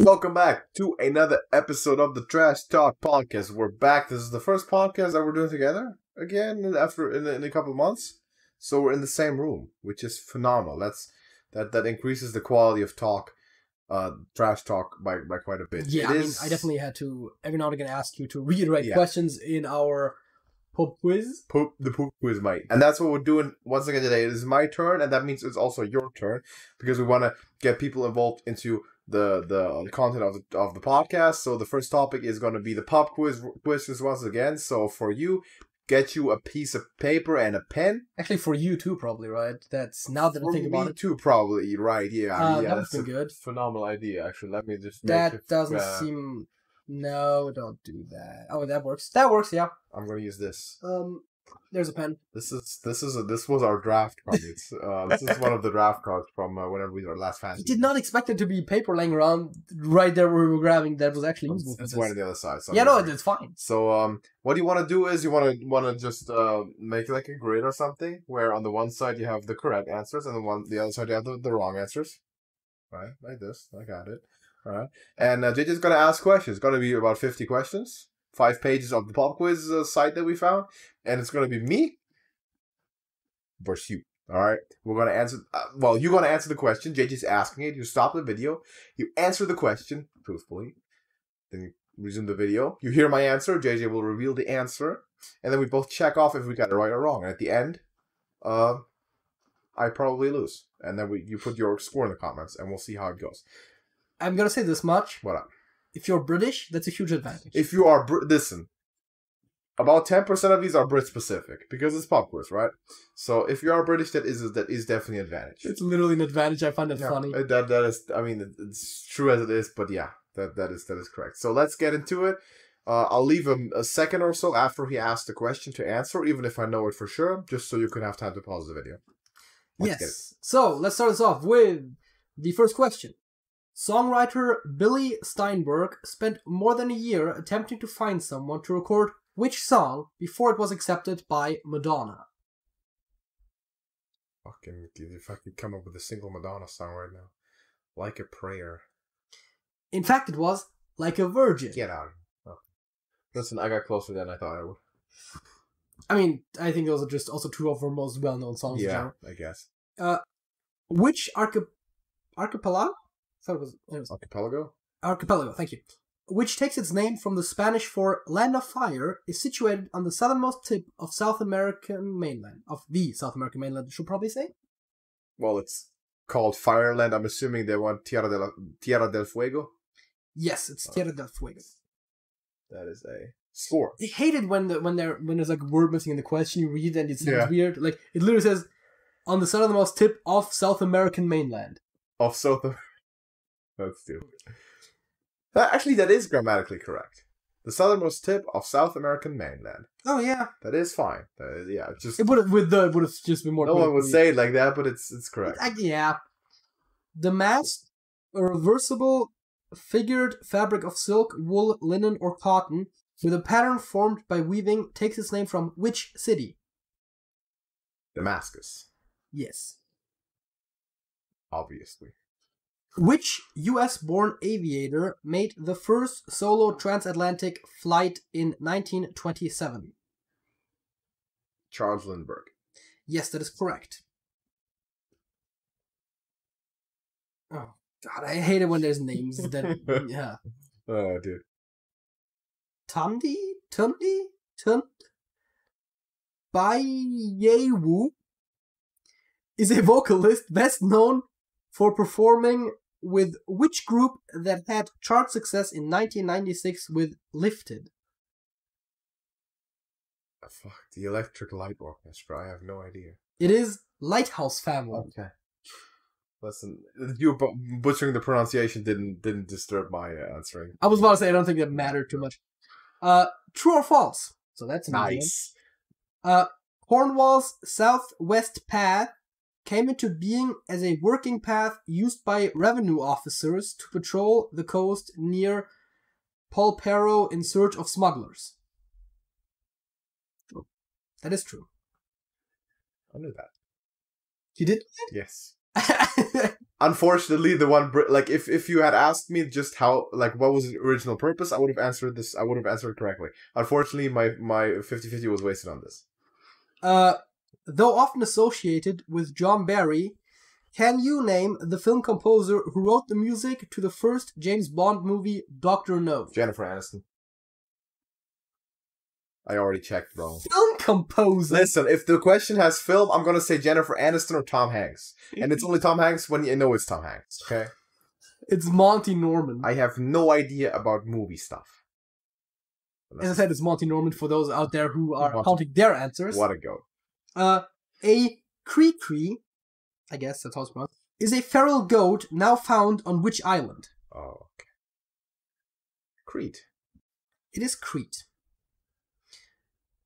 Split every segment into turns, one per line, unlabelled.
Welcome back to another episode of the Trash Talk Podcast. We're back. This is the first podcast that we're doing together again after in a couple of months. So we're in the same room, which is phenomenal. That increases the quality of talk, trash talk by quite a bit.
Yeah, I definitely had to every now and again ask you to reiterate questions in our poop quiz.
The poop quiz, mate. And that's what we're doing once again today. It is my turn, and that means it's also your turn because we want to get people involved into the content of the podcast. So the first topic is going to be the pop quiz once again. So for you, get you a piece of paper and a pen.
Actually, for you too, probably, right? That's now that I think about it.
Too, probably, right? Yeah,
that's a
good, phenomenal idea. Actually, let me just.
That doesn't seem. No, don't do that. Oh, that works. That works. Yeah.
I'm gonna use this.
There's a pen.
This was our draft card. This is one of the draft cards from whenever we were last fantasy.
I did not expect it to be paper laying around right there where we were grabbing. That was actually useful.
It's right on the other side. So
yeah, no, it's fine.
So what you want to do is you want to just make like a grid or something where on the one side you have the correct answers and the other side you have the wrong answers. Right, like this. I got it. All right, and JJ's gonna ask questions. It's gonna be about 50 questions. 5 pages of the pop quiz site that we found, and it's gonna be me versus you. All right, we're gonna answer. You're gonna answer the question. JJ's asking it. You stop the video. You answer the question truthfully. Then you resume the video. You hear my answer. JJ will reveal the answer, and then we both check off if we got it right or wrong. And at the end, I probably lose, and then you put your score in the comments, and we'll see how it goes.
I'm gonna say this much.
What up?
If you're British, that's a huge advantage.
If you are... Listen. About 10% of these are Brit-specific. Because it's pop quiz, right? So, if you are British, that is definitely an advantage.
It's literally an advantage. I find it funny.
That is... I mean, it's true as it is, but yeah. That is correct. So, let's get into it. I'll leave him a second or so after he asks the question to answer, even if I know it for sure, just so you can have time to pause the video.
Yes. So, let's start this off with the first question. Songwriter Billy Steinberg spent more than a year attempting to find someone to record which song before it was accepted by Madonna?
Fucking, if I could come up with a single Madonna song right now. Like a Prayer.
In fact, it was Like a Virgin.
Get out. Oh. Listen, I got closer than I thought I would.
I mean, I think those are just also two of her most well-known songs.
Yeah, I guess.
Which archipelago? I thought it was
Archipelago?
Archipelago, thank you. Which takes its name from the Spanish for Land of Fire, is situated on the southernmost tip of South American mainland. Of the South American mainland, I should probably say.
Well, it's called Fireland. I'm assuming they want Tierra del Fuego?
Yes, it's Tierra del Fuego.
That is a score.
I hate it when there's like a word missing in the question, you read it and it's weird. Like, it literally says, on the southernmost tip of South American mainland.
Of South America. That's stupid. Actually, that is grammatically correct. The southernmost tip of South American mainland.
Oh yeah,
that is fine. Just
it would have just been more.
No one would say it like that, but it's correct.
Yeah, the mask, a reversible, figured fabric of silk, wool, linen, or cotton with a pattern formed by weaving, takes its name from which city?
Damascus.
Yes.
Obviously.
Which US-born aviator made the first solo transatlantic flight in 1927?
Charles Lindbergh.
Yes, that is correct. Oh, God, I hate it when there's names that... yeah.
Oh, dude.
Tundi Bayewu is a vocalist best known for performing with which group that had chart success in 1996 with Lifted?
Fuck, the Electric Light Orchestra. I have no idea.
It is Lighthouse Family.
Okay. Listen, you butchering the pronunciation didn't disturb my answering.
I was about to say I don't think that mattered too much. True or false? So that's
nice.
Cornwall's Southwest Path came into being as a working path used by revenue officers to patrol the coast near Polperro in search of smugglers. True. That is true.
I knew that.
You did?
Yes. Unfortunately, the one like if you had asked me just how like what was the original purpose, I would have answered this. I would have answered correctly. Unfortunately, my 50-50 was wasted on this.
Though often associated with John Barry, can you name the film composer who wrote the music to the first James Bond movie, Dr. No?
Jennifer Aniston. I already checked, bro.
Film composer?
Listen, if the question has film, I'm gonna say Jennifer Aniston or Tom Hanks. And it's only Tom Hanks when you know it's Tom Hanks, okay?
It's Monty Norman.
I have no idea about movie stuff.
As I said, it's Monty Norman for those out there who are counting their answers.
What a goat.
A Cree, I guess that's how it's pronounced, is a feral goat now found on which island?
Oh, okay. Crete.
It is Crete.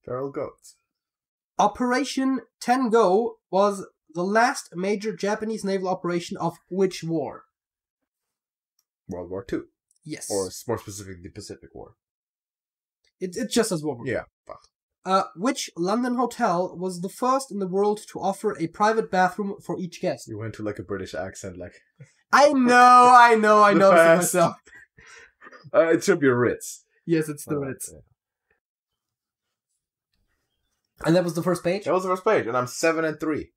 Feral goats.
Operation Tengo was the last major Japanese naval operation of which war?
World War II.
Yes.
Or more specifically, the Pacific War.
It just says World War II.
Yeah.
Which London hotel was the first in the world to offer a private bathroom for each guest?
You went to like a British accent, like...
I know it myself.
It should be a Ritz.
Yes, it's the Ritz. Yeah. And that was the first page?
That was the first page, and I'm 7-3.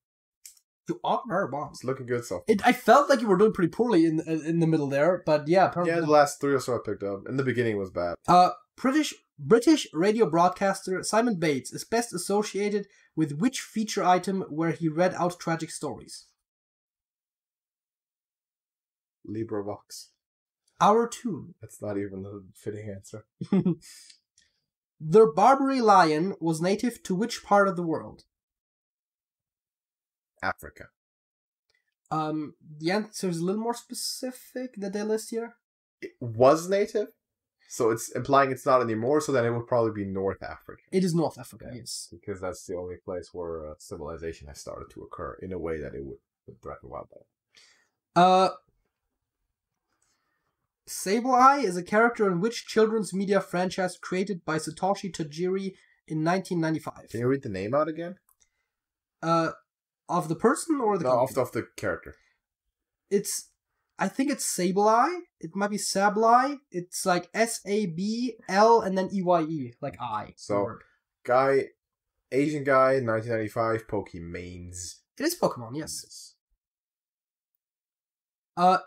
You are bombs.
It's looking good so far.
I felt like you were doing pretty poorly in the middle there, but yeah, apparently.
Yeah, the last 3 or so I picked up. In the beginning was bad.
British radio broadcaster Simon Bates is best associated with which feature item where he read out tragic stories?
LibriVox.
Our Tune.
That's not even a fitting answer.
The Barbary lion was native to which part of the world?
Africa.
The answer is a little more specific that they list here.
It was native, so it's implying it's not anymore, so then it would probably be North Africa.
It is North Africa, yes.
Because that's the only place where civilization has started to occur in a way that it would threaten wildlife.
Sableye is a character in which children's media franchise created by Satoshi Tajiri in 1995?
Can you read the name out again?
Of the person or the company?
Of the character.
I think it's Sableye. It might be Sableye. It's like S-A-B-L and then E-Y-E, like I.
So, Asian guy, 1995, Pokemanes.
It is Pokemon, yes.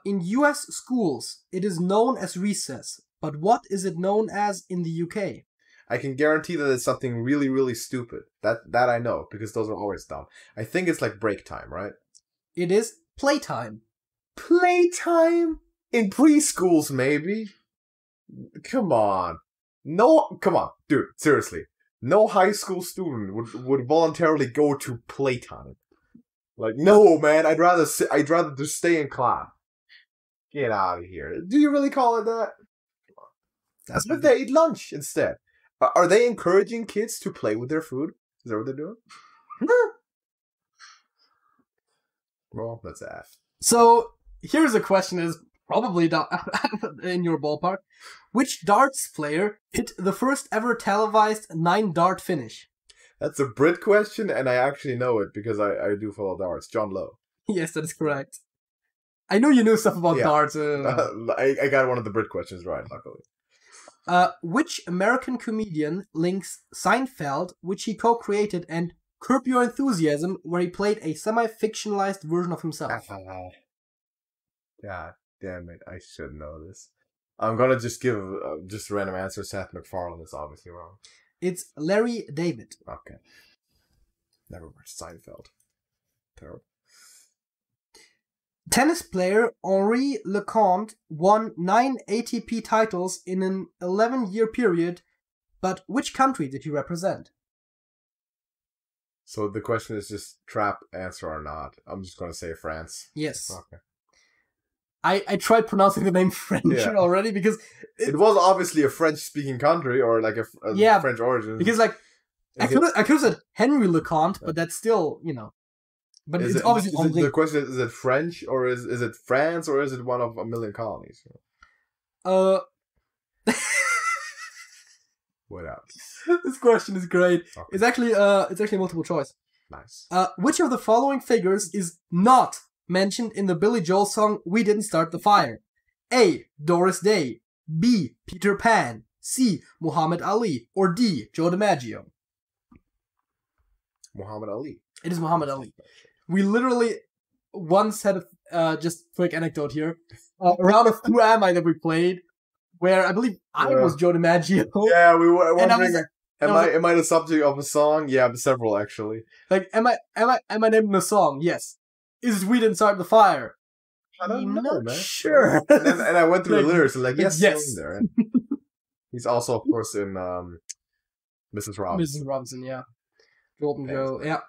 In US schools, it is known as recess, but what is it known as in the UK?
I can guarantee that it's something really, really stupid. That I know, because those are always dumb. I think it's like break time, right?
It is playtime.
Playtime? In preschools, maybe? Come on. No, come on. Dude, seriously. No high school student would voluntarily go to playtime. Like, no, man, I'd rather just stay in class. Get out of here. Do you really call it that? That's what they eat lunch instead. Are they encouraging kids to play with their food? Is that what they're doing? Well, that's F.
So, here's a question is probably in your ballpark. Which darts player hit the first ever televised 9-dart finish?
That's a Brit question, and I actually know it because I do follow darts. John Lowe.
Yes, that is correct. I know you knew stuff about darts.
I got one of the Brit questions right, luckily.
Which American comedian links Seinfeld, which he co-created, and Curb Your Enthusiasm, where he played a semi-fictionalized version of himself?
God damn it, I should know this. I'm gonna just give just a random answer. Seth MacFarlane is obviously wrong.
It's Larry David.
Okay. Never watched Seinfeld. Terrible.
Tennis player Henri Leconte won 9 ATP titles in an 11-year period, but which country did he represent?
So the question is just trap answer or not. I'm just going to say France.
Yes.
Okay.
I tried pronouncing the name French already because...
It was obviously a French-speaking country or like a French origin.
Because like, I could have said Henry Leconte, but that's still, you know... But it's obviously only...
The question is it French or is it France or is it one of a million colonies? What else?
This question is great. Okay. It's actually multiple choice.
Nice.
Which of the following figures is not mentioned in the Billy Joel song We Didn't Start the Fire? A. Doris Day. B. Peter Pan. C. Muhammad Ali. Or D. Joe DiMaggio?
Muhammad Ali.
It is Muhammad Ali. We literally once had just quick anecdote here. A round of Who Am I that we played, where I believe I was Joe DiMaggio.
Yeah, we were wondering. Am
I
I the subject of a song? Yeah, several actually.
Like, am I named in the song? Yes. Is it We Didn't Start the Fire?
I don't know, man.
Sure.
And I went through the lyrics and yes. There. And he's also, of course, in Mrs. Robinson.
Mrs. Robinson, yeah. Golden Joe, yeah.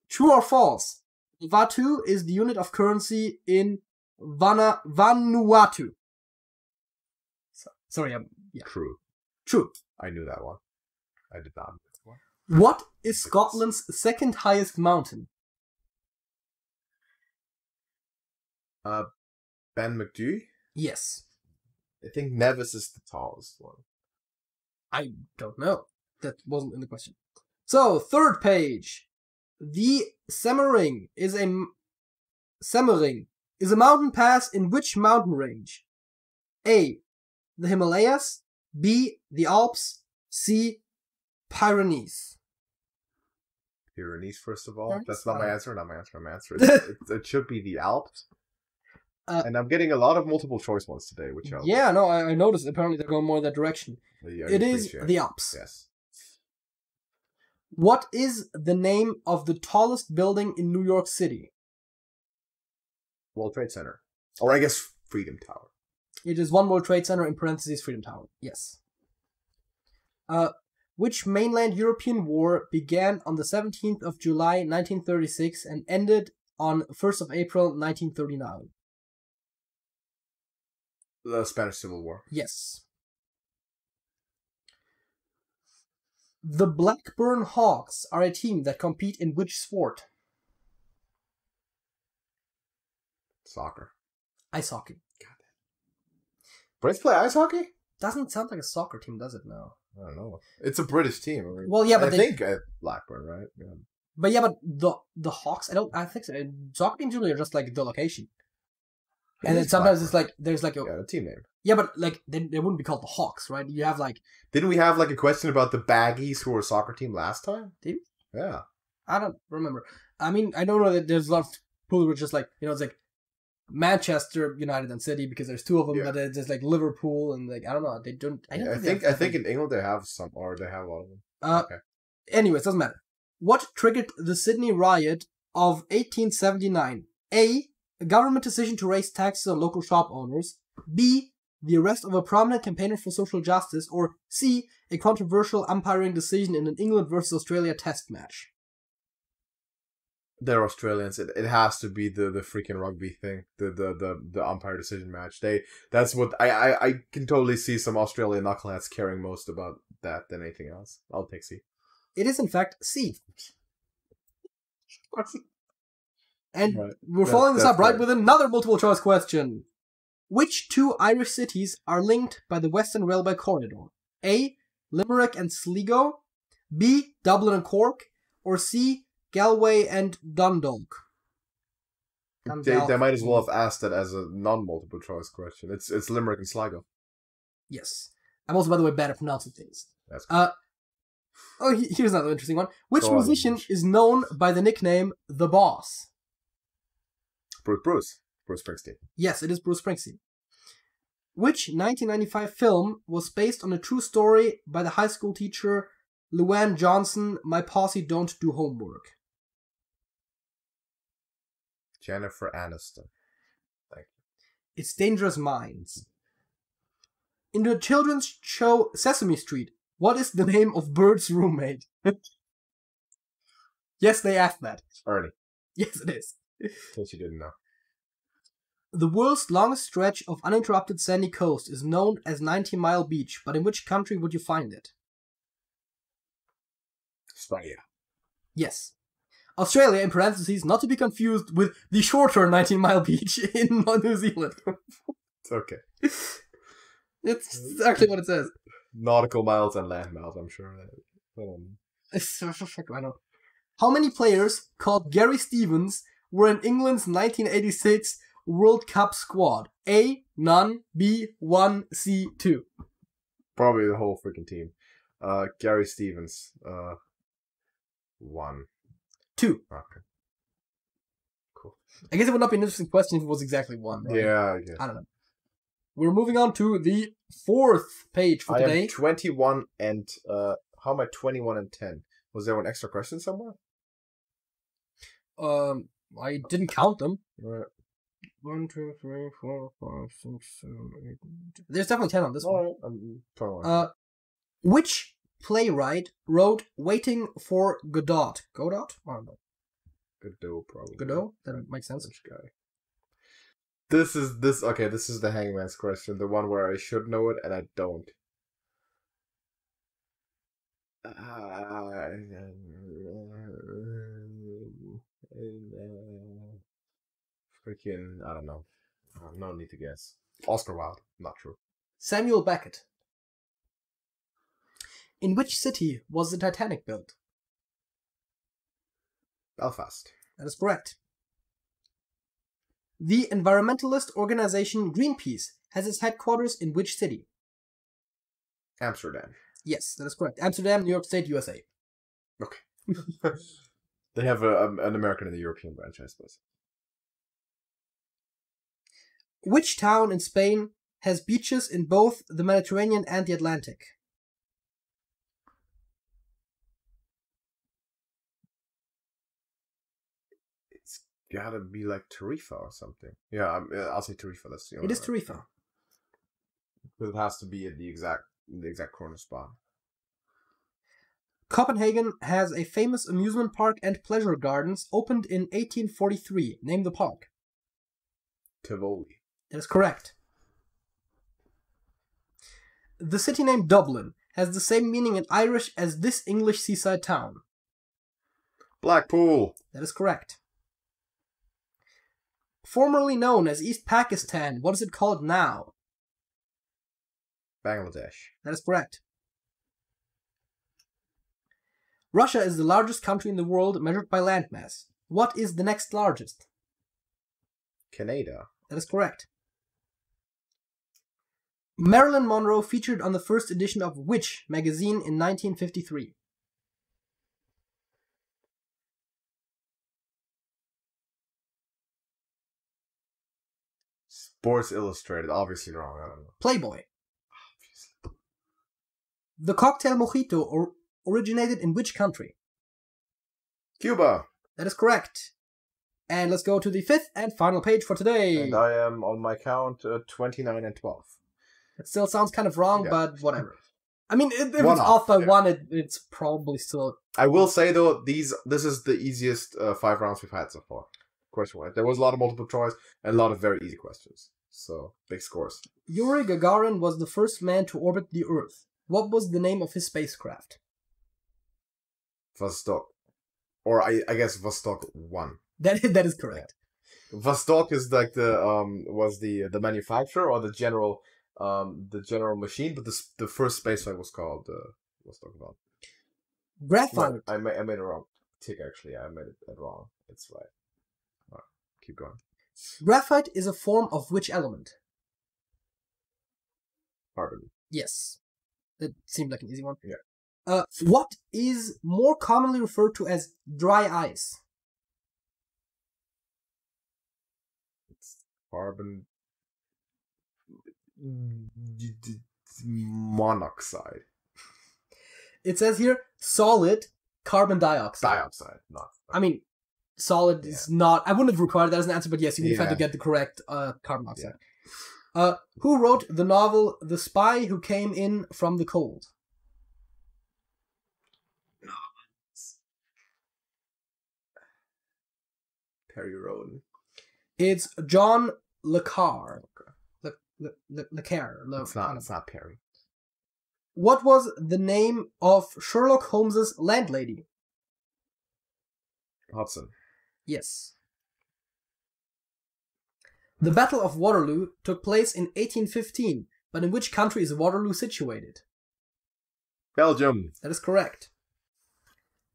True or false? Vaatu is the unit of currency in Vanuatu. Sorry, yeah. True.
I knew that one. I did not.
What is Scotland's second highest mountain?
Ben McDue?
Yes.
I think Nevis is the tallest one.
I don't know. That wasn't in the question. So, third page. The Semmering is a mountain pass in which mountain range? A. The Himalayas. B. The Alps. C. Pyrenees.
Pyrenees, first of all.
Pyrenees?
That's not my answer. It should be the Alps. And I'm getting a lot of multiple choice ones today, which helps.
Yeah, no, I noticed. Apparently, they're going more that direction. It is the Alps.
Yes.
What is the name of the tallest building in New York City?
World Trade Center. Or I guess Freedom Tower.
It is One World Trade Center, in parentheses, Freedom Tower. Yes. Which mainland European war began on the 17th of July 1936 and ended on 1st of April 1939?
The Spanish Civil War.
Yes. The Blackburn Hawks are a team that compete in which sport?
Soccer.
Ice hockey.
Brits play ice hockey?
Doesn't sound like a soccer team, does it now?
I don't know. It's a British team. I mean,
well, yeah, but
I think at Blackburn, right? Yeah.
But yeah, but the Hawks, I think so. Soccer teams usually are just like the location. And then sometimes it's like, there's like
a team name.
Yeah, but like, they wouldn't be called the Hawks, right? You have like...
Didn't we have like a question about the Baggies who were a soccer team last time?
Did we?
Yeah.
I don't remember. I mean, I don't know that there's a lot of people who are just like, it's like Manchester United and City because there's two of them, but there's like Liverpool and like, I don't know. They don't...
I think in England they have some, or they have a lot of them. Okay.
Anyways, doesn't matter. What triggered the Sydney riot of 1879? A. A government decision to raise taxes on local shop owners. B. The arrest of a prominent campaigner for social justice. Or C. A controversial umpiring decision in an England versus Australia test match.
They're Australians. It has to be the freaking rugby thing. The umpire decision match. That's what I can totally see some Australian knuckleheads caring most about that than anything else. I'll take C.
It is in fact C. And we're following this up right with another multiple choice question. Which two Irish cities are linked by the Western Railway Corridor? A. Limerick and Sligo. B. Dublin and Cork. Or C. Galway and Dundalk.
They might as well have asked that as a non-multiple choice question. It's Limerick and Sligo.
Yes. I'm also, by the way, bad at pronouncing things.
That's cool.
Here's another interesting one. Which musician is known by the nickname The Boss?
Bruce Springsteen.
Yes, it is Bruce Springsteen. Which 1995 film was based on a true story by the high school teacher Luann Johnson, My Posse Don't Do Homework?
Jennifer Aniston. Thank you.
It's Dangerous Minds. In the children's show Sesame Street, what is the name of Bird's roommate? Yes, they asked that.
Ernie.
Yes, it is.
In case you didn't know.
The world's longest stretch of uninterrupted sandy coast is known as 90 Mile Beach, but in which country would you find it?
Australia.
Yes. Australia, in parentheses, not to be confused with the shorter 19 Mile Beach in New Zealand.
It's okay.
It's actually what it says.
Nautical miles and land miles, I'm sure.
I know. How many players called Gary Stevens were in England's 1986 World Cup squad? A. None. B. 1. C. 2.
Probably the whole freaking team. Gary Stevens. 1.
2.
Okay. Cool.
I guess it would not be an interesting question if it was exactly 1. Right?
Yeah, I guess.
I don't know. We're moving on to the 4th page for today.
I am 21 and... how am I 21 and 10? Was there an extra question somewhere?
I didn't count them.
Right.
1, 2, 3, 4, 5, 6, 7, 8, 9, 10. There's definitely 10 on this one.
Right. I'm 21.
Which playwright wrote Waiting for Godot? Godot? I don't know.
Godot, probably.
Godot? That makes sense.
Which guy? This is the Hangman's question, the one where I should know it and I don't. Freaking, I don't know. No need to guess. Oscar Wilde, not true.
Samuel Beckett. In which city was the Titanic built?
Belfast.
That is correct. The environmentalist organization Greenpeace has its headquarters in which city?
Amsterdam.
Yes, that is correct. Amsterdam, New York State, USA.
Okay. They have an American and a European branch, I suppose.
Which town in Spain has beaches in both the Mediterranean and the Atlantic?
It's gotta be like Tarifa or something. Yeah, I'll say Tarifa. That's the only
It is
one.
Tarifa.
But it has to be at the exact corner spot.
Copenhagen has a famous amusement park and pleasure gardens opened in 1843. Name the park.
Tivoli.
That is correct. The city name Dublin has the same meaning in Irish as this English seaside town.
Blackpool.
That is correct. Formerly known as East Pakistan, what is it called now?
Bangladesh.
That is correct. Russia is the largest country in the world measured by landmass. What is the next largest?
Canada.
That is correct. Marilyn Monroe featured on the first edition of which magazine in 1953?
Sports Illustrated. Obviously wrong. I don't know.
Playboy.
Obviously.
The cocktail mojito originated in which country?
Cuba.
That is correct. And let's go to the 5th and final page for today.
And I am, on my count, 29 and 12.
It still sounds kind of wrong,
Yeah.
but whatever. I mean, if it's
One
off by
yeah.
one, it's probably still...
I will say, though, this is the easiest 5 rounds we've had so far. Question-wise. There was a lot of multiple choice and a lot of very easy questions. So, big scores.
Yuri Gagarin was the first man to orbit the Earth. What was the name of his spacecraft?
Vostok. Or I guess Vostok 1.
That is correct.
Vostok is like was the manufacturer or the general machine, but the first spaceflight was called Vostok 1.
Graphite.
No, I made a wrong tick actually. I made it wrong. It's right. Alright, keep going.
Graphite is a form of which element?
Carbon.
Yes. That seemed like an easy one.
Yeah.
What is more commonly referred to as dry ice?
It's carbon monoxide.
It says here solid carbon dioxide.
Dioxide, not.
I mean, solid is not... I wouldn't have required that as an answer, but yes, you would have had
Yeah.
to get the correct carbon dioxide. Who wrote the novel The Spy Who Came In From the Cold?
Perry Roden.
It's John Le Carre. Le Carre.
It's not Perry.
What was the name of Sherlock Holmes's landlady?
Hudson.
Yes. The Battle of Waterloo took place in 1815, but in which country is Waterloo situated?
Belgium.
That is correct.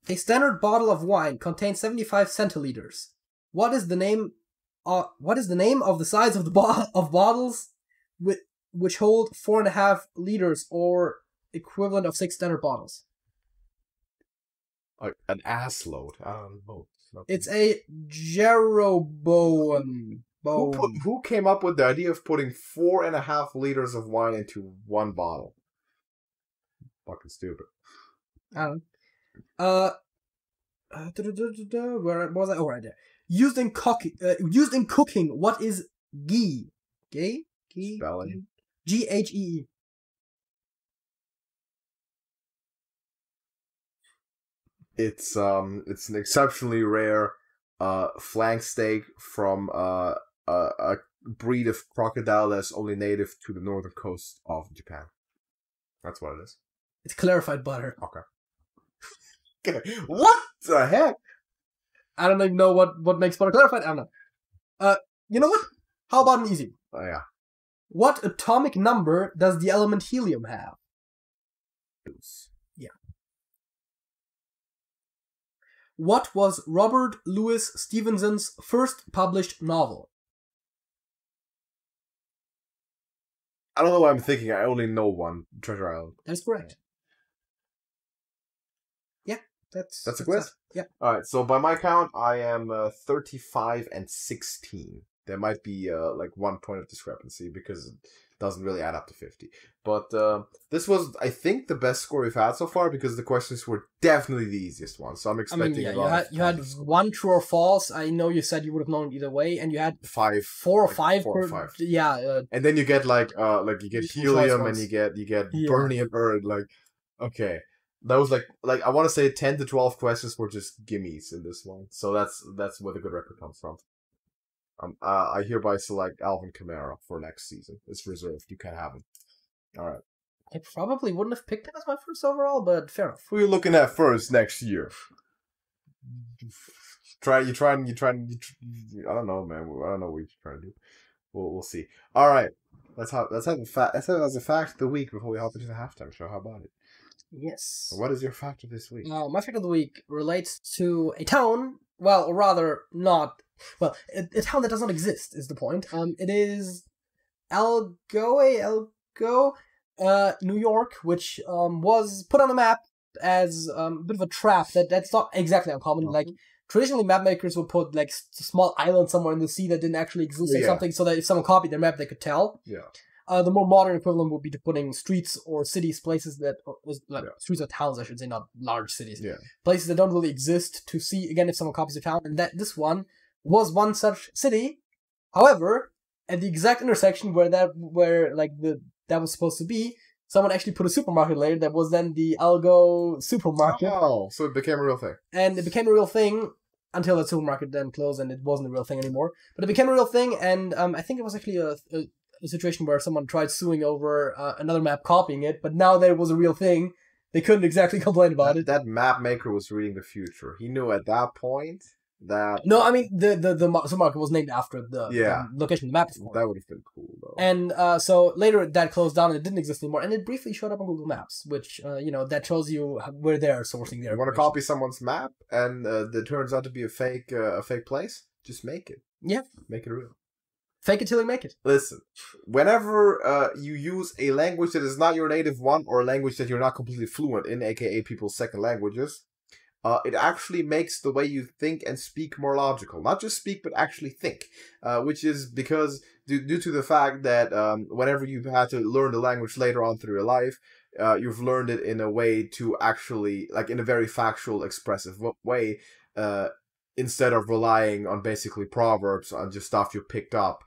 A standard bottle of wine contains 75 centiliters. What is the name? What is the name of the size of the of bottles which hold 4.5 liters or equivalent of 6 standard bottles?
Like an ass load. I don't know.
It's a Jeroboam.
Who came up with the idea of putting 4.5 liters of wine into one bottle? Fucking stupid.
I don't know. Where was I? Oh, right there. Used in cooking, what is ghee? Ghee?
Spelling.
Ghee.
It's an exceptionally rare flank steak from a breed of crocodile that's only native to the northern coast of Japan. That's what it is.
It's clarified butter.
Okay. What the heck?
I don't even know what makes butter clarified. I don't know. You know what? How about an easy?
Oh yeah.
What atomic number does the element helium have? Yeah. What was Robert Louis Stevenson's first published novel?
I don't know what I'm thinking. I only know one. Treasure Island.
That's correct. Yeah, that's
a quiz?
Yeah.
Alright, so by my count, I am 35 and 16. There might be like 1 point of discrepancy because it doesn't really add up to 50. But this was, I think, the best score we've had so far because the questions were definitely the easiest ones. So I'm expecting
you had one true or false. I know you said you would have known either way, and you had
4
or 5.
4 or 5.
Yeah.
And then you get like you get helium and you get Bernie and Bird. Like, okay. That was like I want to say 10 to 12 questions were just gimmies in this one. So that's where the good record comes from. I hereby select Alvin Kamara for next season. It's reserved. You can't have him. All right.
I probably wouldn't have picked him as my first overall, but fair enough.
Who are you looking at first next year? You try. I don't know, man. I don't know what you're trying to do. We'll see. All right. Let's have a fact. Let's have it as a fact of the week before we hop into the halftime show. How about it?
Yes.
What is your fact of this week?
My fact of the week relates to a town. Well, or rather, not. Well, a town that does not exist is the point. It is Elgo, New York, which was put on the map as a bit of a trap. That's not exactly uncommon. Like traditionally, map makers would put like a small island somewhere in the sea that didn't actually exist or something, so that if someone copied their map, they could tell.
Yeah.
The more modern equivalent would be to putting streets or cities, places that streets or towns, I should say, not large cities.
Yeah.
Places that don't really exist to see again if someone copies a town, and this one was one such city. However, at the exact intersection where that was supposed to be, someone actually put a supermarket later that was then the Algo supermarket.
Oh, so it became a real thing.
And it became a real thing until that supermarket then closed and it wasn't a real thing anymore. But it became a real thing, and I think it was actually a situation where someone tried suing over another map copying it, but now that it was a real thing, they couldn't exactly complain about it.
That map maker was reading the future. He knew at that point that...
No, I mean, the supermarket was named after the location of the map.
That would have been cool, though.
And so later that closed down and it didn't exist anymore, and it briefly showed up on Google Maps, which, that shows you where they're sourcing their...
You want to copy someone's map, and it turns out to be a fake place? Just make it.
Yeah.
Make it real.
Fake it till you make it.
Listen, whenever you use a language that is not your native one, or a language that you're not completely fluent in, aka people's second languages, it actually makes the way you think and speak more logical. Not just speak, but actually think. Which is because, due to the fact that whenever you've had to learn the language later on through your life, you've learned it in a way to actually, like in a very factual, expressive way, instead of relying on basically proverbs, on just stuff you picked up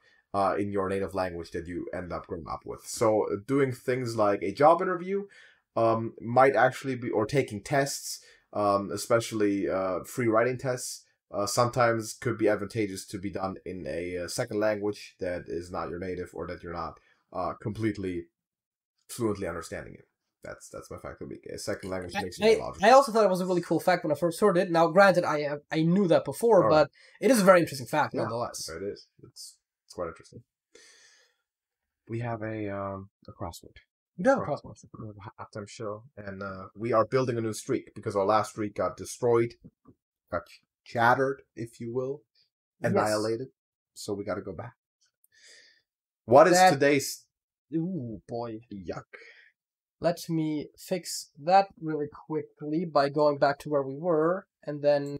in your native language that you end up growing up with. So doing things like a job interview might actually be, or taking tests, especially free writing tests, sometimes could be advantageous to be done in a second language that is not your native, or that you're not completely fluently understanding it. That's my fact of the week. A second language makes it more logical.
I also thought it was a really cool fact when I first heard it. Now, granted, I knew that before, but it is a very interesting fact nonetheless.
It is. It's quite interesting. We have a crossword.
We do have a crossword.
We have a halftime show, and we are building a new streak because our last streak got destroyed, got shattered, if you will, annihilated. So we gotta go back. What is today's...
Ooh, boy.
Yuck.
Let me fix that really quickly by going back to where we were, and then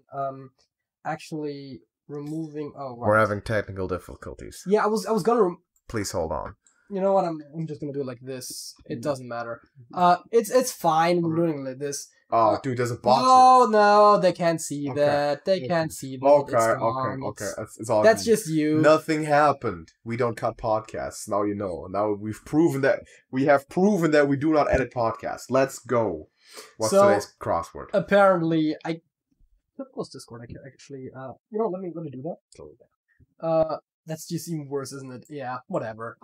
actually removing... Oh, right.
We're having technical difficulties.
Yeah, I was gonna...
Please hold on.
You know what? I'm just gonna do it like this. It doesn't matter. It's fine. We're doing it like this.
Oh, dude, there's a box.
No, they can't see that. They can't see that.
Okay. It's all
That's just you.
Nothing happened. We don't cut podcasts. Now you know. Now we've proven that we do not edit podcasts. Let's go. What's today's crossword?
Apparently, I close Discord. I can actually. Let me do that. That's just even worse, isn't it? Yeah. Whatever.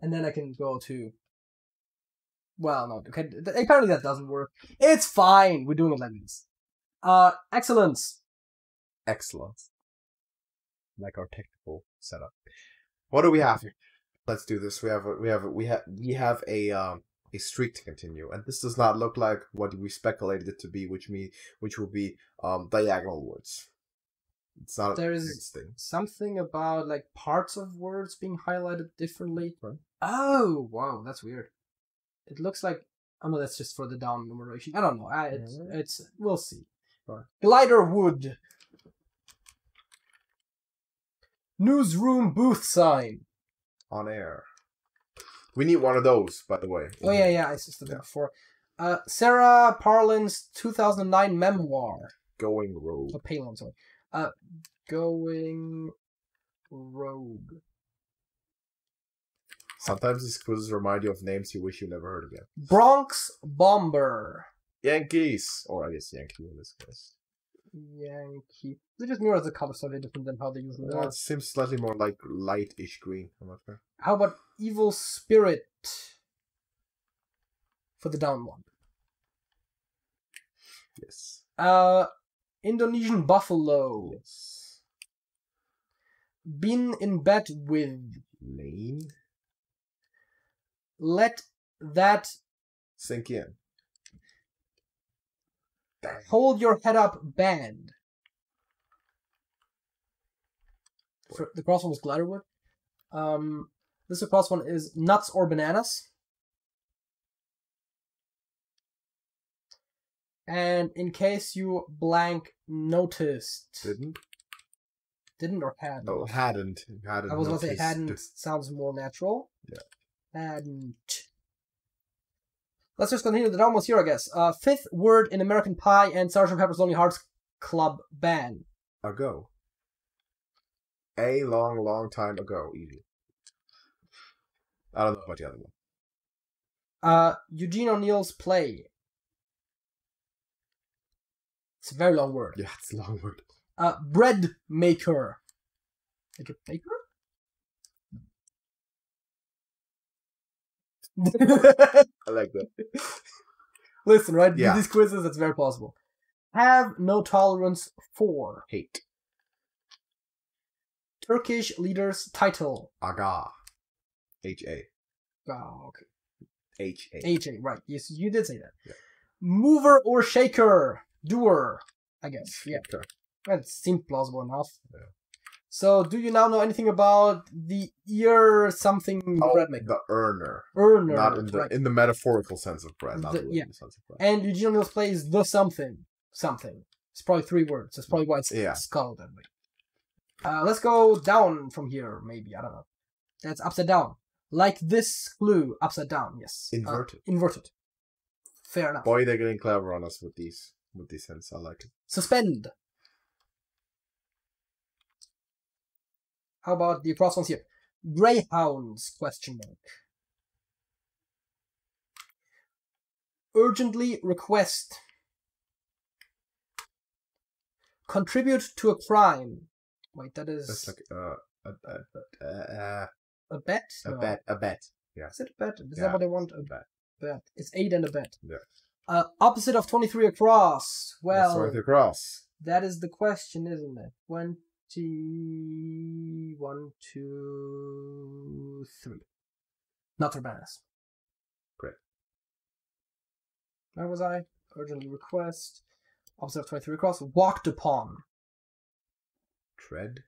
And then I can go to. Well, no, okay. Apparently that doesn't work. It's fine. We're doing it like this. Excellence.
Excellence. Like our technical setup. What do we have here? Let's do this. We have a streak to continue, and this does not look like what we speculated it to be, which will be diagonal words. It's not.
There's something about like parts of words being highlighted differently. Right. Oh, wow, that's weird. It looks like... Oh, no, that's just for the down numeration. I don't know. It's we'll see. Right. Glider wood. Newsroom booth sign.
On air. We need one of those, by the way.
Oh, yeah, I said that before. Sarah Parlin's 2009 memoir.
Going Rogue.
Oh, Palin, sorry. Going Rogue.
Sometimes these quizzes remind you of names you wish you never heard again.
Bronx Bomber.
Yankees. Or I guess Yankee in this case.
Yankee. They just mirror the color slightly different than how they usually are.
It seems slightly more like light-ish green. I'm not sure.
How about Evil Spirit? For the down one.
Yes.
Indonesian Buffalo.
Yes.
Been in bed with.
Lane.
Let that
sink in.
Hold your head up band. The cross one was Gliderwood. This cross one is nuts or bananas. And in case you blank noticed. Didn't or hadn't?
Oh, hadn't.
I was going to say hadn't sounds more natural.
Yeah.
Hadn't. Let's just continue. They're almost here, I guess. Fifth word in American Pie and Sgt. Pepper's Lonely Hearts Club Band.
Ago. A long time ago. Easy. I don't know about the other one.
Eugene O'Neill's play. It's a very long word.
Yeah, it's a long word.
Bread maker. Like a baker?
I like that.
Listen, right? Yeah. These quizzes, it's very possible. Have no tolerance for
hate.
Turkish leader's title.
Aga. H-A.
Oh, okay.
H-A.
H-A, right. Yes, you did say that.
Yeah.
Mover or shaker. Doer, I guess. Yeah.
Okay.
That seemed plausible enough.
Yeah.
So, do you now know anything about the ear something bread maker?
The earner.
Earner.
Not in the metaphorical sense of bread, not the literal sense of bread.
And Eugene O'Neill's play is the something. Something. It's probably 3 words. That's probably why it's called that way. Let's go down from here, maybe. I don't know. That's upside down. Like this glue, upside down, yes.
Inverted.
Inverted. Fair enough.
Boy, they're getting clever on us with these hints. I like it.
Suspend. How about the cross ones here? Greyhounds, question mark. Urgently request. Contribute to a crime. Wait, that is...
That's like
a bet?
A bet. Yeah.
Is it a bet? Is that what I want? A bet. It's 8 and a bet.
Yeah.
Opposite of 23 across. Well...
23 across.
That is the question, isn't it? 1, 2, 3. Not Urbanus.
Great.
Where was I? Urgently request. Opposite of 23 across. Walked upon.
Tread.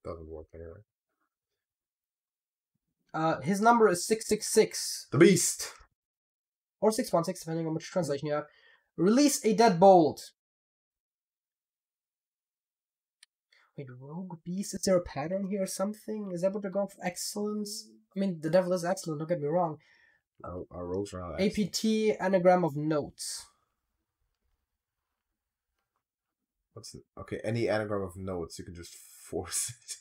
Doesn't work anyway.
His number is 666.
The Beast.
Or 616, depending on which translation you have. Release a deadbolt. Wait, Rogue Beast? Is there a pattern here or something? Is that what they're going for? Excellence? I mean, the devil is excellent, don't get me wrong.
Our rogues are not
APT, anagram of notes.
Okay, any anagram of notes, you can just force it.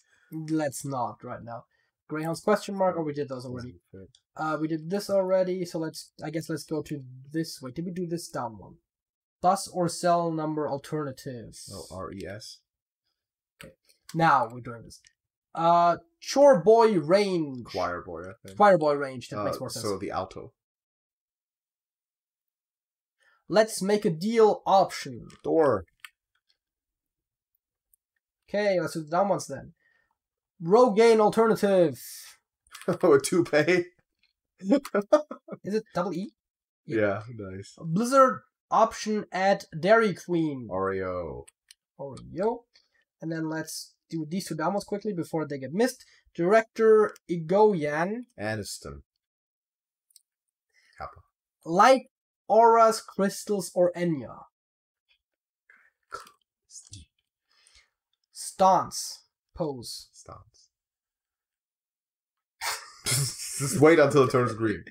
Let's not right now. Greyhounds question mark, or we did those already? We did this already, so let's go to this. Wait, did we do this down one? Bus or cell number alternatives.
Oh, RES.
Okay, now we're doing this. Chore boy range.
Choir boy, I think.
Choir boy range, that makes more sense.
So the alto.
Let's make a deal option.
Door.
Okay, let's do the down ones then. Rogaine alternative.
Oh, a toupee.
Is it double E?
Yeah, nice.
Blizzard option at Dairy Queen.
Oreo.
And then let's do these two down ones quickly before they get missed. Director Igoyan.
Aniston. Kappa.
Light auras, crystals, or Enya. Stance. Pose.
Stance. Just wait until it turns green.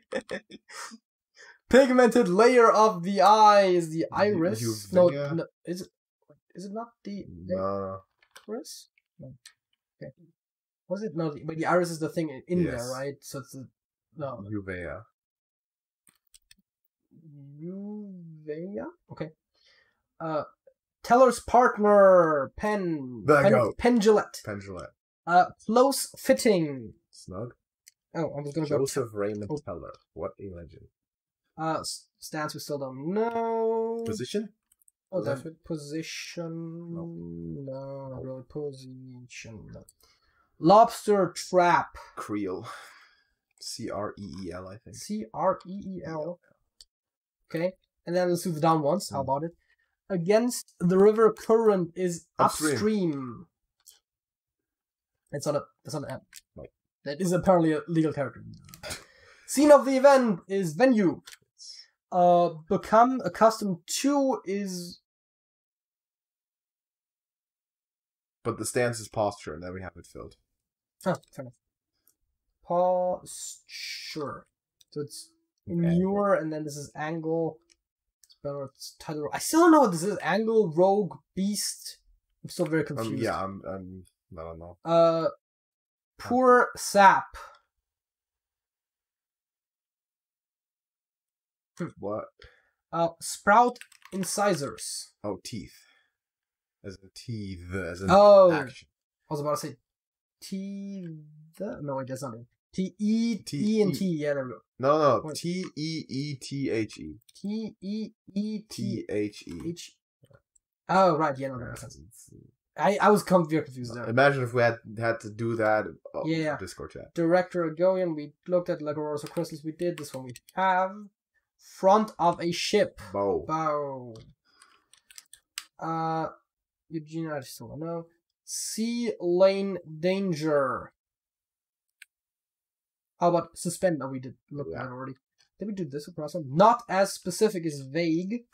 Pigmented layer of the eye is the iris. No, is it not the iris? No. Okay. Was it? No, but the iris is the thing in there, right? So it's no.
Uvea.
Okay. Teller's partner, Pendulette. Close fitting.
Snug.
Oh, I was gonna
Joseph Raymond Teller. What a legend.
Stance we still don't know.
Position?
Oh, that's position. No, not really. Position. No. Lobster trap.
Creel. CREEL, I think.
CREEL. Okay, and then let's do the down ones. How about it? Against the river current is upstream. That's not an M.
No.
That is apparently a legal character. Scene of the event is venue. Become accustomed to is.
But the stance is posture, and then we have it filled.
Oh, fair enough. Posture. So it's immure, and then this is angle. It's title. I still don't know what this is. Angle, rogue, beast. I'm still very confused.
I don't know.
Poor sap.
What?
Sprout incisors.
Oh, teeth. As in teeth, as in action.
I was about to say teeth. No, it does not. T-E and T. Yeah, there we go.
No. T-E-E-T-H-E.
T-E-E-T-H-E. Oh, right. Yeah, no, that makes sense. I was very confused there.
Imagine if we had to do that.
Yeah.
Discord chat. Director
Agoyan, we looked at Legoros or Crystals. We did. This one we have. Front of a ship. Bow. Eugene, I still don't know. Sea lane danger. How about suspend? Oh, we did look at that already. Did we do this across one? Not as specific as vague.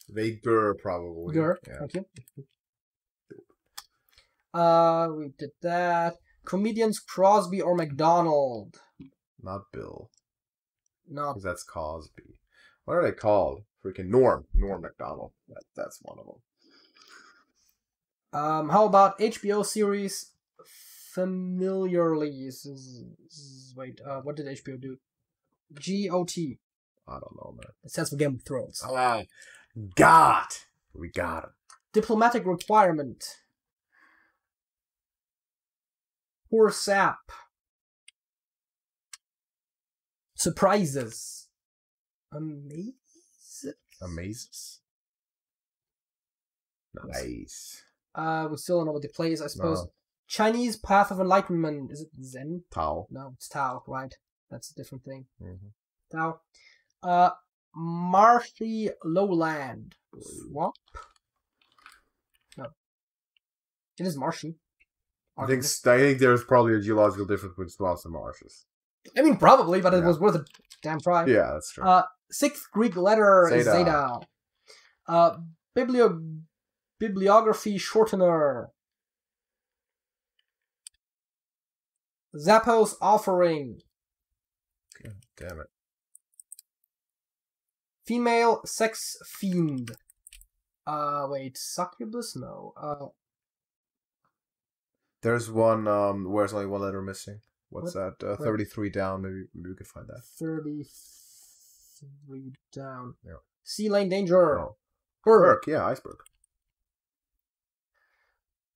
Vaguer, probably.
Yeah. Thank you. We did that. Comedians Crosby or McDonald.
Not Bill.
No.
Because that's Cosby. What are they called? Freaking Norm McDonald. That's one of them.
How about HBO series Familiarly? Wait, what did HBO do? GOT.
I don't know, man.
It stands for Game of Thrones.
We got it.
Diplomatic requirement. Poor sap. Surprises.
Amazes? Nice.
We still don't know what the play is, I suppose. No. Chinese Path of Enlightenment. Is it Zen?
Tao.
No, it's Tao, right. That's a different thing.
Mm-hmm.
Tao. Marshy Lowland. Swamp? No. It is marshy.
I think there's probably a geological difference between swamps and marshes.
I mean, probably, but it was worth a damn try.
Yeah, that's true.
Sixth Greek letter is Zeta. Bibliography shortener. Zappos offering.
God damn it.
Female sex fiend. Wait, succubus? No.
There's one where there's only one letter missing. What's that? 33 down. Maybe we could find that.
33 down.
Yeah.
Sea lane danger.
Oh. Berk, yeah, iceberg.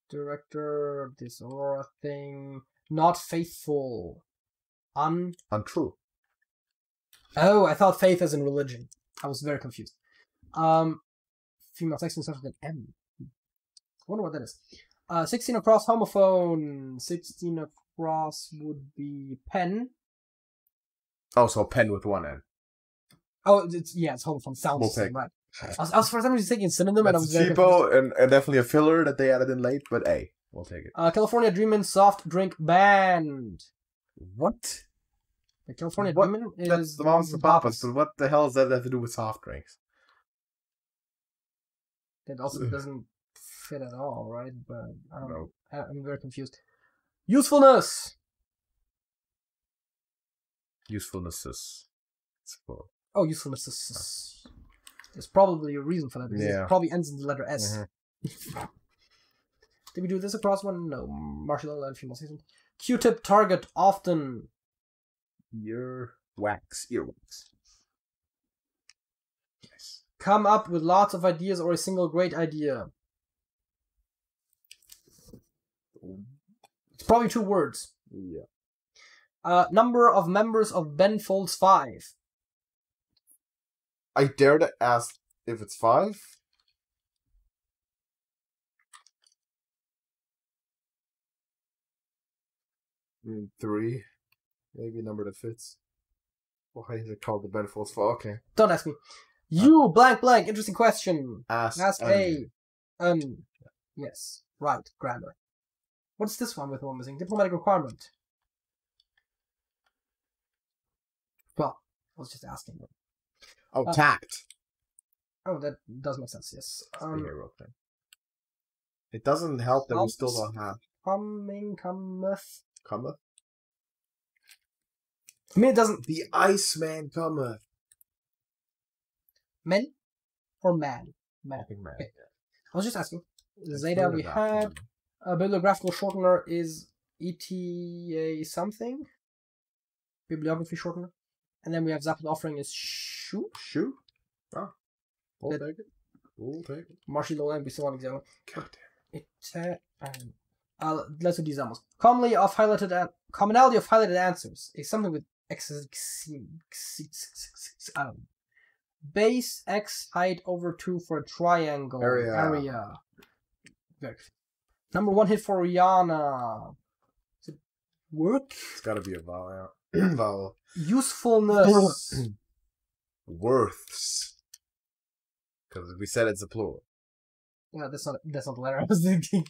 Director, this aura thing. Not faithful.
Untrue.
Oh, I thought faith as in religion. I was very confused. Female sex and starts with an M. I wonder what that is. 16 across homophone. 16 across would be pen.
Oh, so pen with one N.
Oh, it's homophone. Sounds the same, right? I was for some reason thinking synonym, and I was very
cheapo and definitely a filler that they added in late, but hey, we'll take it.
California Dreamin' soft drink band.
What?
The California Dreamin' is
that's the Mamas and Papas. So what the hell does that have to do with soft drinks?
That also doesn't fit at all, right? But I don't know.
No.
I'm very confused. Usefulness.
Usefulnesses.
Oh, usefulness. There's probably a reason for that. Because it probably ends in the letter S. Mm-hmm. Did we do this across one? No. Martial law, female season. Q-tip target often.
Earwax. Nice.
Come up with lots of ideas or a single great idea. It's probably 2 words.
Yeah.
Number of members of Ben Folds 5.
I dare to ask if it's 5. Three. Maybe a number that fits. Why is it called the Ben Folds 5? Okay.
Don't ask me. You blank. Interesting question.
Ask
a. Yes. Right. Grammar. What's this one with one missing? Diplomatic requirement. Well, I was just asking.
Oh, tact.
Oh, that does make sense, yes.
It doesn't help that we still don't have.
Cometh.
Cometh?
I mean, it doesn't...
The Iceman cometh.
Men? Or man?
I think man.
Okay. I was just asking. Zeta we had. A bibliographical shortener is ETA something. Bibliography shortener. And then we have Zappos offering is shoe.
Shoe? Oh. We'll take it.
Marshy Lowland, we still want example.
God damn
it. Let's do these almost. Commonality of highlighted answers is something with x. I don't know. Base x height over 2 for a triangle area. Very good. Number 1 hit for Rihanna. Does it work?
It's gotta be a vowel. Vowel.
Usefulness.
Worths. Because we said it's a plural.
Yeah, that's not the letter I was thinking.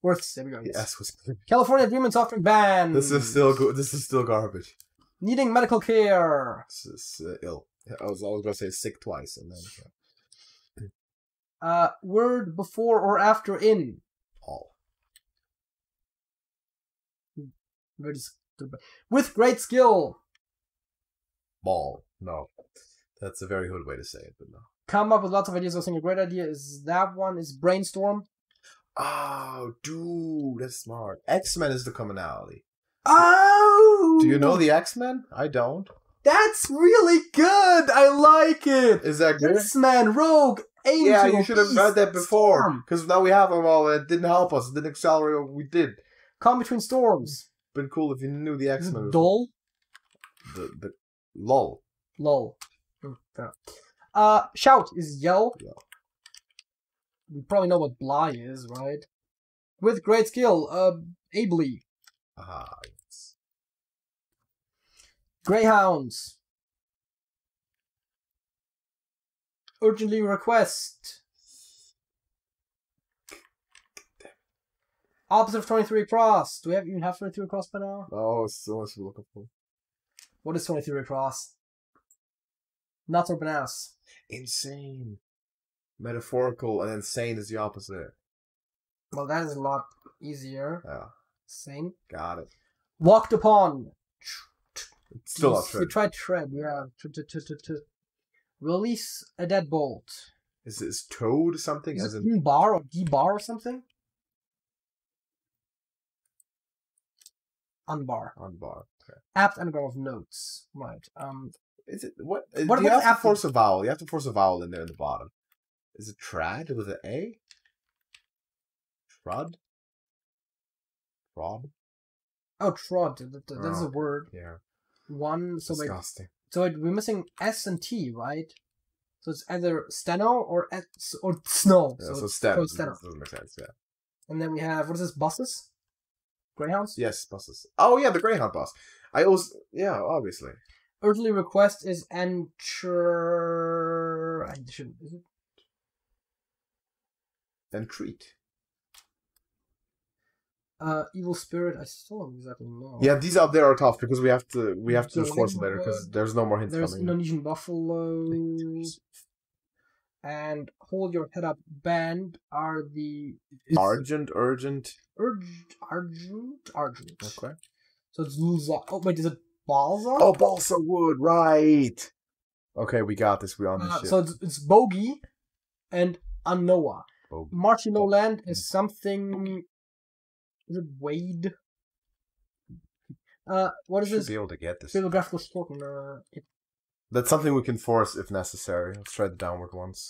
Worths. There we go.
Yes, was
California Dreamin' soft drink ban.
This is still good. This is still garbage.
Needing medical care.
This is ill. I was always gonna say sick twice, and
then. Word before or after in.
All.
With great skill.
Ball. No. That's a very hood way to say it, but no.
Come up with lots of ideas. I think a great idea is that one is brainstorm.
Oh, dude, that's smart. X-Men is the commonality.
Oh!
Do you know the X-Men? I don't.
That's really good! I like it!
Is that good?
X-Men, Rogue, Angel,
yeah, you should have read that before.
Storm.
Because now we have them all, and it didn't help us. It didn't accelerate what we did.
Calm between storms.
Been cool if you knew the X-Men.
Dull?
The lull.
Lull. Shout is yell.
Yeah.
We probably know what Bly is, right? With great skill, ably.
Ah, yes.
Greyhounds. Urgently request. Opposite of 23 across. Do we even have 23 across by now?
Oh, it's so much to look for.
What is 23 across? Nuts or bananas?
Insane. Metaphorical and insane is the opposite.
Well, that is a lot easier.
Yeah.
Same.
Got it.
Walked upon.
It's still not
We tried tread. We have release a deadbolt.
Is this toad something?
Is
As
it
in
bar or D-bar or something? Unbar.
Unbar. Okay.
Apt anagram of notes. Right.
Is it what?
What
Do you
about
have to force a vowel? You have to force a vowel in there in the bottom. Is it trad with an A? Trud? Trod?
Oh, trod. That's a word.
Yeah.
One. So wait.
Disgusting.
So wait, we're missing S and T, right? So it's either steno or S or snow.
Yeah, so
it's
steno.
steno.
Doesn't make sense. Yeah.
And then we have what is this? Buses? Greyhounds?
Yes, buses. Oh yeah, the Greyhound bus. I always obviously.
Earthly request is enter. I shouldn't. Is it?
Entreat.
Evil spirit. I still don't exactly know.
Yeah, these up there are tough because we have to just force them later because there's no more hints
There's
coming.
Indonesian buffalo. And hold your head up. Band are the
Urgent.
Argent.
Okay.
So it's Luza. Oh wait, is it Balsa?
Oh, balsa wood, right? Okay, we got this. We on this shit.
So it's Bogey and Anoa.
Bogey.
Marchy Lowland is something. Is it Wade? What is
Should
this?
be able to get this.
Bibliographical spoken.
That's something we can force if necessary. Let's try the downward ones.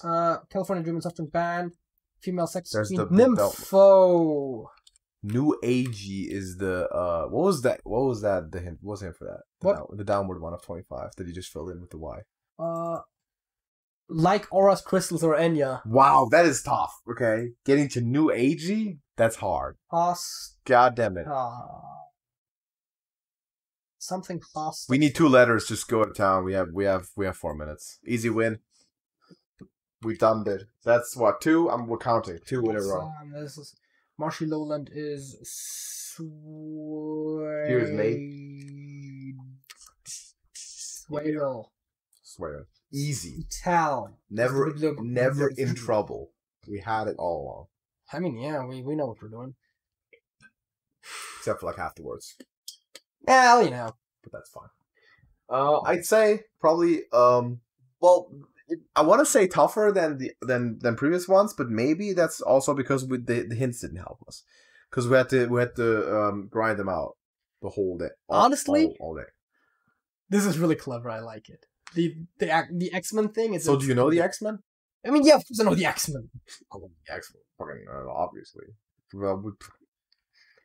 California Dream and Substance Band. Female sex.
There's
Queen.
the
Nympho.
New Agey is the what was that? What was that? The hint? What was the hint for that? The downward one of 25 that you just filled in with the Y.
Like Aura's Crystals or Enya.
Wow, that is tough. Okay, getting to New Agey, that's hard. God damn it.
Something fast.
We need 2 letters. Just go to town. We have 4 minutes. Easy win. We done it. That's what 2. We're counting 2 in a row.
This is Marshy Lowland is
Here's me. Swear. Easy.
Tell.
Never in trouble. We had it all along.
I mean, yeah, we know what we're doing.
Except for like half the words.
Well, you know.
But that's fine. I'd say probably I want to say tougher than previous ones, but maybe that's also because the hints didn't help us. Because we had to grind them out the whole day.
Honestly,
all day.
This is really clever. I like it. The X-Men thing is.
So do you know the X-Men?
I mean, yeah, of course I know the X-Men.
I love the X-Men. Fucking obviously. Well,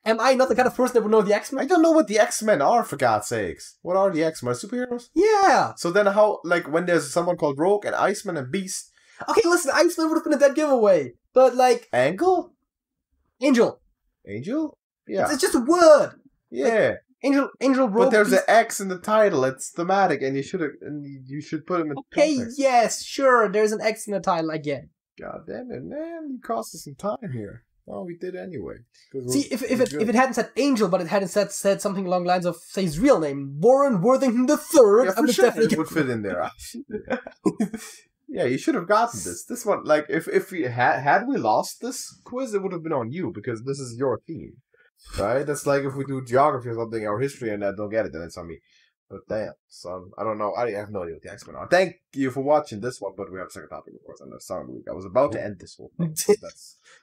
am I not the kind of person that would know the X-Men?
I don't know what the X-Men are, for God's sakes. What are the X-Men? Superheroes?
Yeah.
So then how, like, when there's someone called Rogue and Iceman and Beast...
Okay, listen, Iceman would have been a dead giveaway. But, like...
Angel?
Angel?
Yeah.
It's just a word.
Yeah.
Like, Angel, Rogue...
But there's an X in the title. It's thematic, and you should put him in context.
Yes, sure, there's an X in the title again.
God damn it, man. You cost us some time here. Oh, we did anyway.
See, if it hadn't said Angel, but it hadn't said something along the lines of, say, his real name, Warren Worthington III,
yeah, for sure it would fit in there. Yeah, you should have gotten this. This one, like, if we had we lost this quiz, it would have been on you, because this is your theme. Right? That's like if we do geography or something, or history, and I don't get it, then it's on me. But damn, son, I don't know. I have no idea what the X-Men are. Thank you for watching this one, but we have a second topic, of course, and the song of the week. I was about to end this whole thing.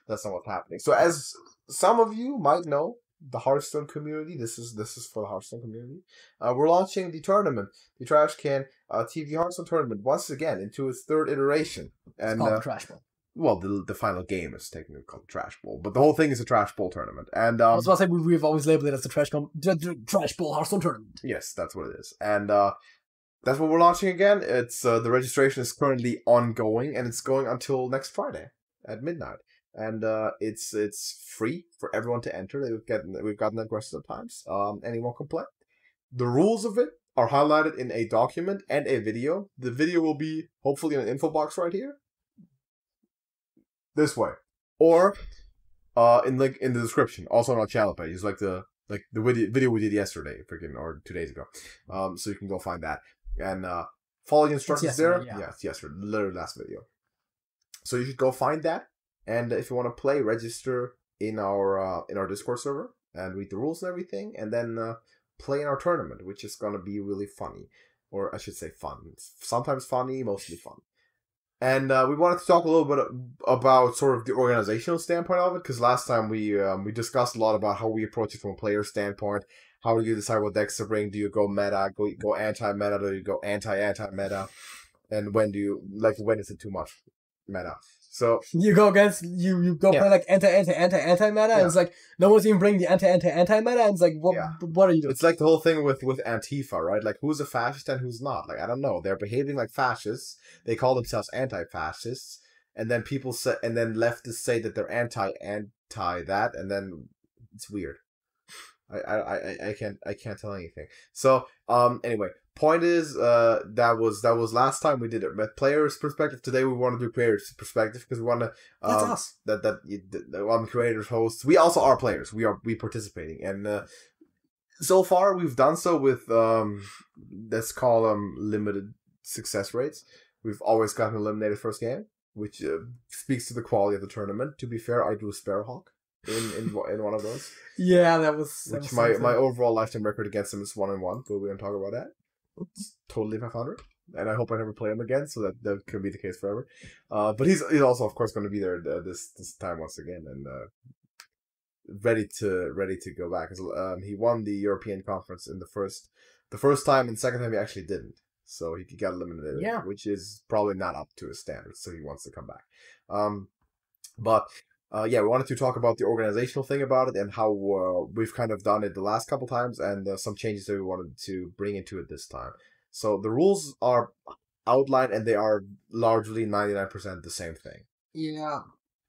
That's not what's happening. So, as some of you might know, the Hearthstone community. This is for the Hearthstone community. We're launching the tournament, the Trash Can TV Hearthstone Tournament, once again into its 3rd iteration. And
it's called Trash Bowl.
Well, the final game is technically called Trash Bowl, but the whole thing is a Trash Bowl tournament. And
I was about to say we've always labeled it as the Trash Bowl Hearthstone Tournament.
Yes, that's what it is, and that's what we're launching again. It's the registration is currently ongoing, and it's going until next Friday at midnight. And it's free for everyone to enter. We've gotten that question at times. Anyone can play. The rules of it are highlighted in a document and a video. The video will be hopefully in an info box right here. This way. Or in the description, also on our channel page. It's like the video we did yesterday, or 2 days ago. So you can go find that and follow the instructions there. Yeah, it's yesterday, literally last video. So you should go find that, and if you want to play, register in our Discord server and read the rules and everything, and then play in our tournament, which is gonna be really funny, or I should say fun. It's sometimes funny, mostly fun. And we wanted to talk a little bit about sort of the organizational standpoint of it, because last time we discussed a lot about how we approach it from a player standpoint. How do you decide what decks to bring? Do you go meta, go anti-meta, do you go anti-meta? And when is it too much meta? So
you go against you go play like anti-meta, and it's like no one's even bringing the anti-meta, and it's like what are you doing?
It's like the whole thing with Antifa, right? Like who's a fascist and who's not? Like I don't know. They're behaving like fascists. They call themselves anti-fascists, and then leftists say that they're anti that, and then it's weird. I can't tell anything. So anyway, point is that was last time we did it with players' perspective. Today we want to do creators' perspective because we want to
that's us.
That creators, hosts. We also are players. We participating, and so far we've done so with let's call them limited success rates. We've always gotten eliminated first game, which speaks to the quality of the tournament. To be fair, I drew Sparrowhawk in one of those.
Yeah, that was
my overall lifetime record against him is 1-1, but we don't talk about that. It's totally 500, and I hope I never play him again, so that could be the case forever. But he's also of course going to be there this time once again, and ready to go back. He won the European conference in the first time, and second time he actually didn't, so he got eliminated.
Yeah,
which is probably not up to his standards, so he wants to come back. But we wanted to talk about the organizational thing about it and how we've kind of done it the last couple times, and some changes that we wanted to bring into it this time. So the rules are outlined, and they are largely 99% the same thing.
Yeah,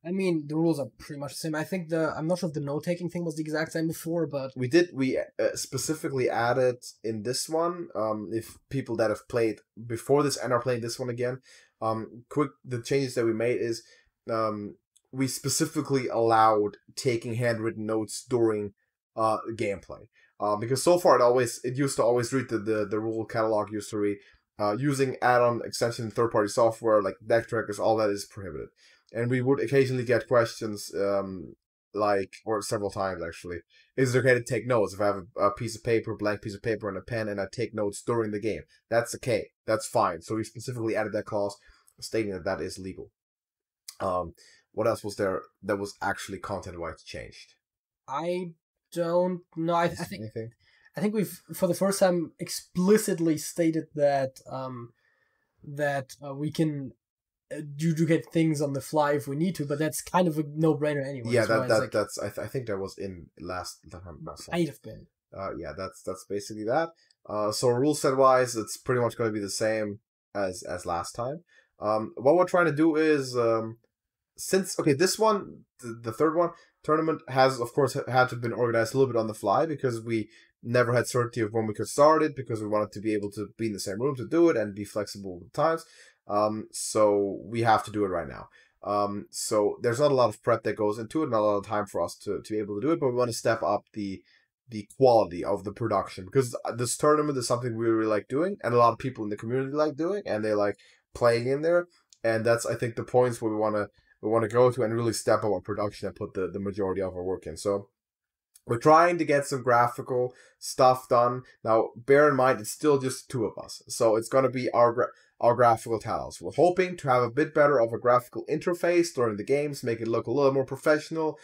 I mean the rules are pretty much the same. I think I'm not sure if the note-taking thing was the exact same before, but we
specifically added in this one. If people that have played before this and are playing this one again, the changes that we made is we specifically allowed taking handwritten notes during gameplay. Because so far it used to always read the rule catalog used to read using add-on extension third-party software like deck trackers, all that is prohibited. And we would occasionally get questions or several times actually, is it okay to take notes if I have a piece of paper, blank piece of paper and a pen, and I take notes during the game? That's okay. That's fine. So we specifically added that clause stating that is legal. What else was there that was actually content-wise changed?
I don't know. I think we've for the first time explicitly stated that we can do get things on the fly if we need to, but that's kind of a no-brainer anyway.
Yeah, I think that was in last time.
Might have been.
That's basically that. So rule set wise, it's pretty much going to be the same as last time. What we're trying to do is this one, the third one, tournament has, of course, had to have been organized a little bit on the fly because we never had certainty of when we could start it, because we wanted to be able to be in the same room to do it and be flexible with times. So we have to do it right now. So there's not a lot of prep that goes into it, not a lot of time for us to be able to do it, but we want to step up the quality of the production, because this tournament is something we really like doing, and a lot of people in the community like doing, and they like playing in there, and that's, I think, the points where we want to go to and really step up our production and put the majority of our work in. So we're trying to get some graphical stuff done. Now, bear in mind, it's still just two of us, so it's going to be our graphical talents. We're hoping to have a bit better of a graphical interface during the games, make it look a little more professional,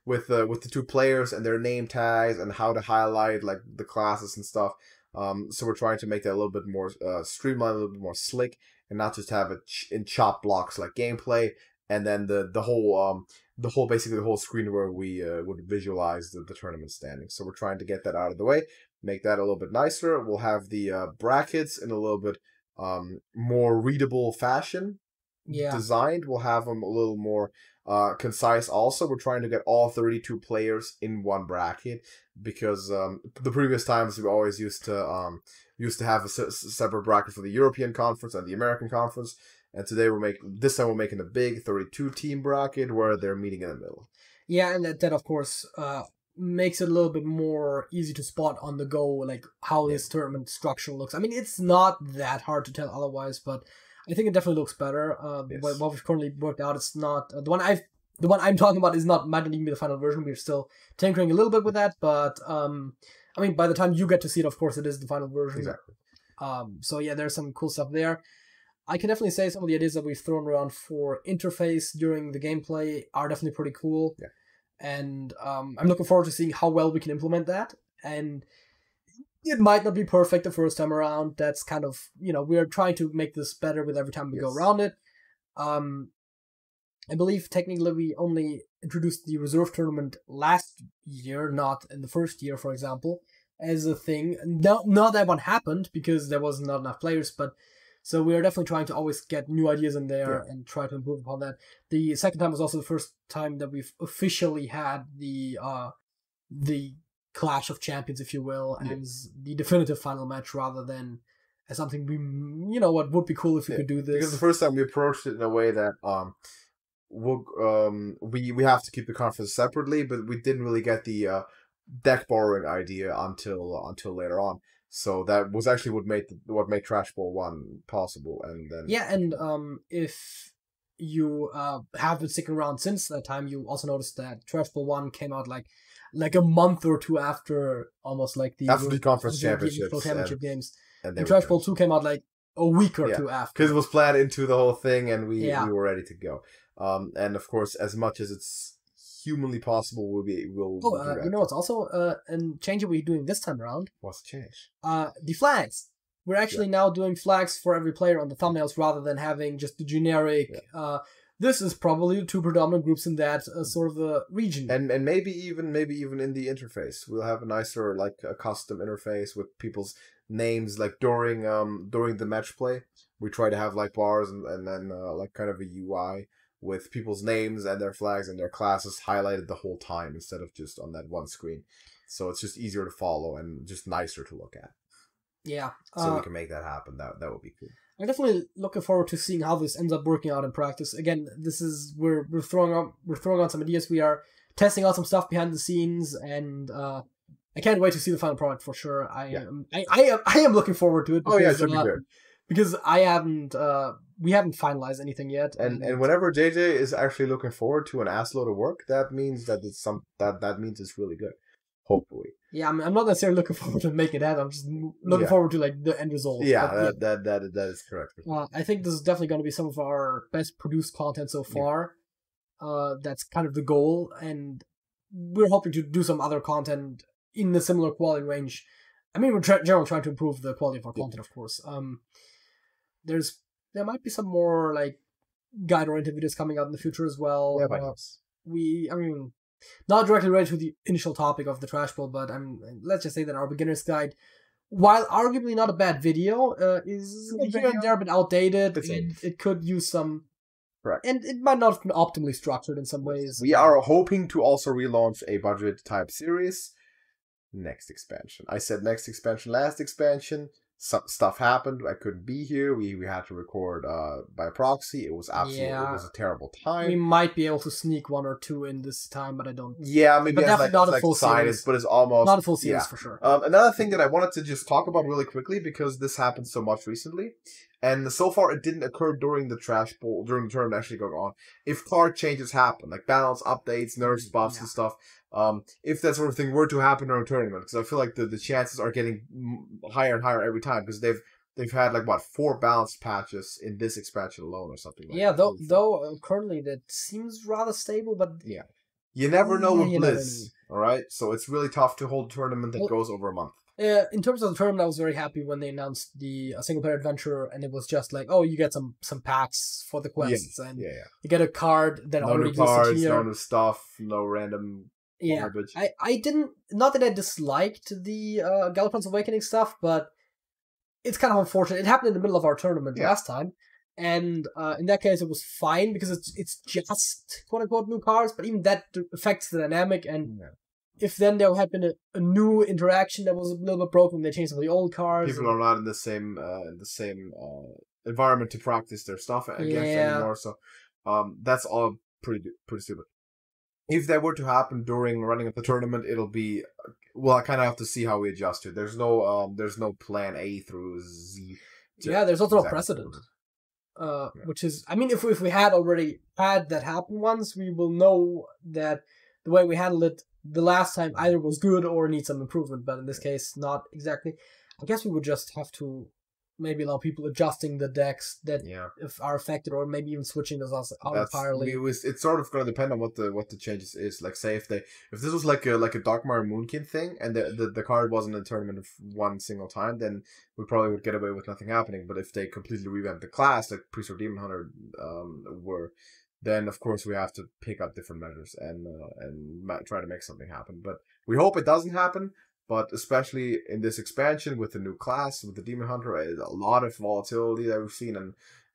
with the two players and their name tags and how to highlight like the classes and stuff. So we're trying to make that a little bit more streamlined, a little bit more slick, and not just have it in chop blocks like gameplay, and then the whole screen where we would visualize the tournament standings. So we're trying to get that out of the way, make that a little bit nicer. We'll have the brackets in a little bit more readable fashion designed. We'll have them a little more concise also. We're trying to get all 32 players in one bracket, because the previous times we always used to have a separate bracket for the European Conference and the American Conference, and this time we're making a big 32 team bracket where they're meeting in the middle.
Yeah, and that of course makes it a little bit more easy to spot on the go, like how this tournament structure looks. I mean, it's not that hard to tell otherwise, but I think it definitely looks better. What we've currently worked out, it's not the one I'm talking about is not might not even be the final version. We're still tinkering a little bit with that, but I mean, by the time you get to see it, of course, it is the final version.
Exactly.
So yeah, there's some cool stuff there. I can definitely say some of the ideas that we've thrown around for interface during the gameplay are definitely pretty cool.
Yeah.
And I'm looking forward to seeing how well we can implement that. And it might not be perfect the first time around. That's kind of, we're trying to make this better with every time we go around it. I believe technically we only introduced the reserve tournament last year, not in the first year, for example, as a thing. Not that one happened because there was not enough players, but so we are definitely trying to always get new ideas in there and try to improve upon that. The second time was also the first time that we've officially had the Clash of Champions, if you will, as the definitive final match rather than as something what would be cool if we could do this.
Because the first time we approached it in a way that we have to keep the conference separately, but we didn't really get the deck borrowing idea until later on. So that was actually what made Trash Bowl 1 possible, and then
if you have been sticking around since that time, you also noticed that Trash Bowl 1 came out like a month or two after almost like
after the conference
championship games, and Trash Bowl 2 came out like a week or two after,
because it was planned into the whole thing, and we were ready to go. And of course, as much as it's humanly possible, we'll do that.
You know what's also a change that we're doing this time around?
What's the change?
The flags. We're actually now doing flags for every player on the thumbnails rather than having just the generic. This is probably the two predominant groups in that sort of a region.
And maybe even in the interface, we'll have a nicer a custom interface with people's names during the match play. We try to have bars and then kind of a UI with people's names and their flags and their classes highlighted the whole time instead of just on that one screen. So it's just easier to follow and just nicer to look at.
Yeah.
So we can make that happen. That would be cool.
I'm definitely looking forward to seeing how this ends up working out in practice. Again, this is we're throwing out some ideas. We are testing out some stuff behind the scenes, and I can't wait to see the final product for sure. I am looking forward to it.
Because, it should be good.
Because we haven't finalized anything yet.
And whenever JJ is actually looking forward to an assload of work, that means that that means it's really good. Hopefully.
Yeah, I'm not necessarily looking forward to making that. I'm just looking forward to the end result.
Yeah, that is correct.
I think this is definitely going to be some of our best produced content so far. That's kind of the goal, and we're hoping to do some other content in the similar quality range. I mean, we're generally trying to improve the quality of our content, of course. There might be some more guide-oriented videos coming out in the future as well.
Yeah,
not directly related to the initial topic of the Trash Bowl, but let's just say that our beginner's guide, while arguably not a bad video, is here and there a bit outdated. It could use some...
Correct.
And it might not have been optimally structured in some ways.
We are hoping to also relaunch a budget-type series next expansion. I said next expansion, last expansion. Some stuff happened. I couldn't be here. We had to record by proxy. It was absolutely it was a terrible time.
We might be able to sneak one or two in this time, but I don't.
Yeah, maybe
definitely not a full
series, but it's almost
not a full series for sure.
Another thing that I wanted to just talk about really quickly because this happened so much recently, and so far it didn't occur during the Trash Bowl during the tournament actually going on. If card changes happen, like balance updates, nerfs, buffs, and stuff. If that sort of thing were to happen during a tournament, because I feel like the chances are getting higher and higher every time because they've had 4 balanced patches in this expansion alone or something like that.
Yeah, though currently that seems rather stable, but
yeah, you never know with Blizz. All right, so it's really tough to hold a tournament that goes over a month.
In terms of the tournament, I was very happy when they announced the single player adventure, and it was just you get some packs for the quests, and you get a card that already
exists
here.
No new stuff, no random.
Yeah,
garbage.
I didn't, not that I disliked the Gallopant's Awakening stuff, but it's kind of unfortunate. It happened in the middle of our tournament last time, and in that case it was fine because it's just quote unquote new cards, but even that affects the dynamic. And if then there had been a new interaction that was a little bit broken, they changed some of the old cards.
People are not in the same environment to practice their stuff against anymore. So that's all pretty stupid. if that were to happen during running of the tournament, it'll be well. I kind of have to see how we adjust it. There's no plan A through Z.
Yeah, there's also no precedent. Which is, I mean, if we had already had that happen once, we will know that the way we handled it the last time either was good or needs some improvement. But in this case, not exactly. I guess we would just have to maybe allow people adjusting the decks that are affected, or maybe even switching those out entirely.
It's sort of going to depend on what the changes is. Like, say if this was like a Darkmire Moonkin thing, and the card wasn't in the tournament one single time, then we probably would get away with nothing happening. But if they completely revamped the class, like Priest or Demon Hunter were, then of course we have to pick up different measures and try to make something happen. But we hope it doesn't happen. But especially in this expansion with the new class, with the Demon Hunter, a lot of volatility that we've seen,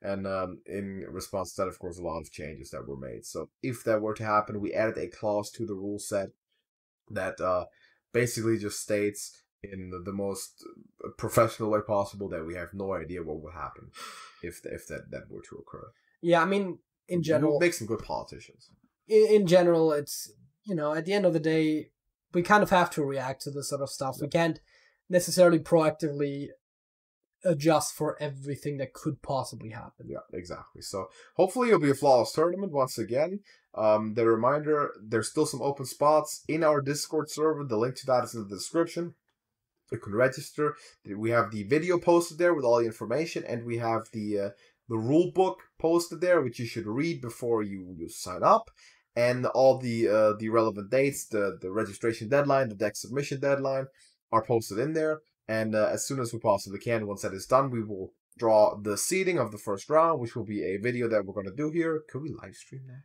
and in response to that, of course, a lot of changes that were made. So if that were to happen, we added a clause to the rule set that basically just states in the most professional way possible that we have no idea what will happen if that were to occur.
Yeah, I mean, in general,
we'll make some good politicians.
In general, it's, at the end of the day, we kind of have to react to this sort of stuff. We can't necessarily proactively adjust for everything that could possibly happen.
Yeah, exactly. So hopefully it'll be a flawless tournament once again. The reminder, there's still some open spots in our Discord server. The link to that is in the description. You can register. We have the video posted there with all the information, and we have the rule book posted there, which you should read before you sign up. And all the relevant dates, the registration deadline, the deck submission deadline are posted in there. And as soon as we possibly can, once that is done, we will draw the seeding of the first round, which will be a video that we're going to do here. Could we live stream that?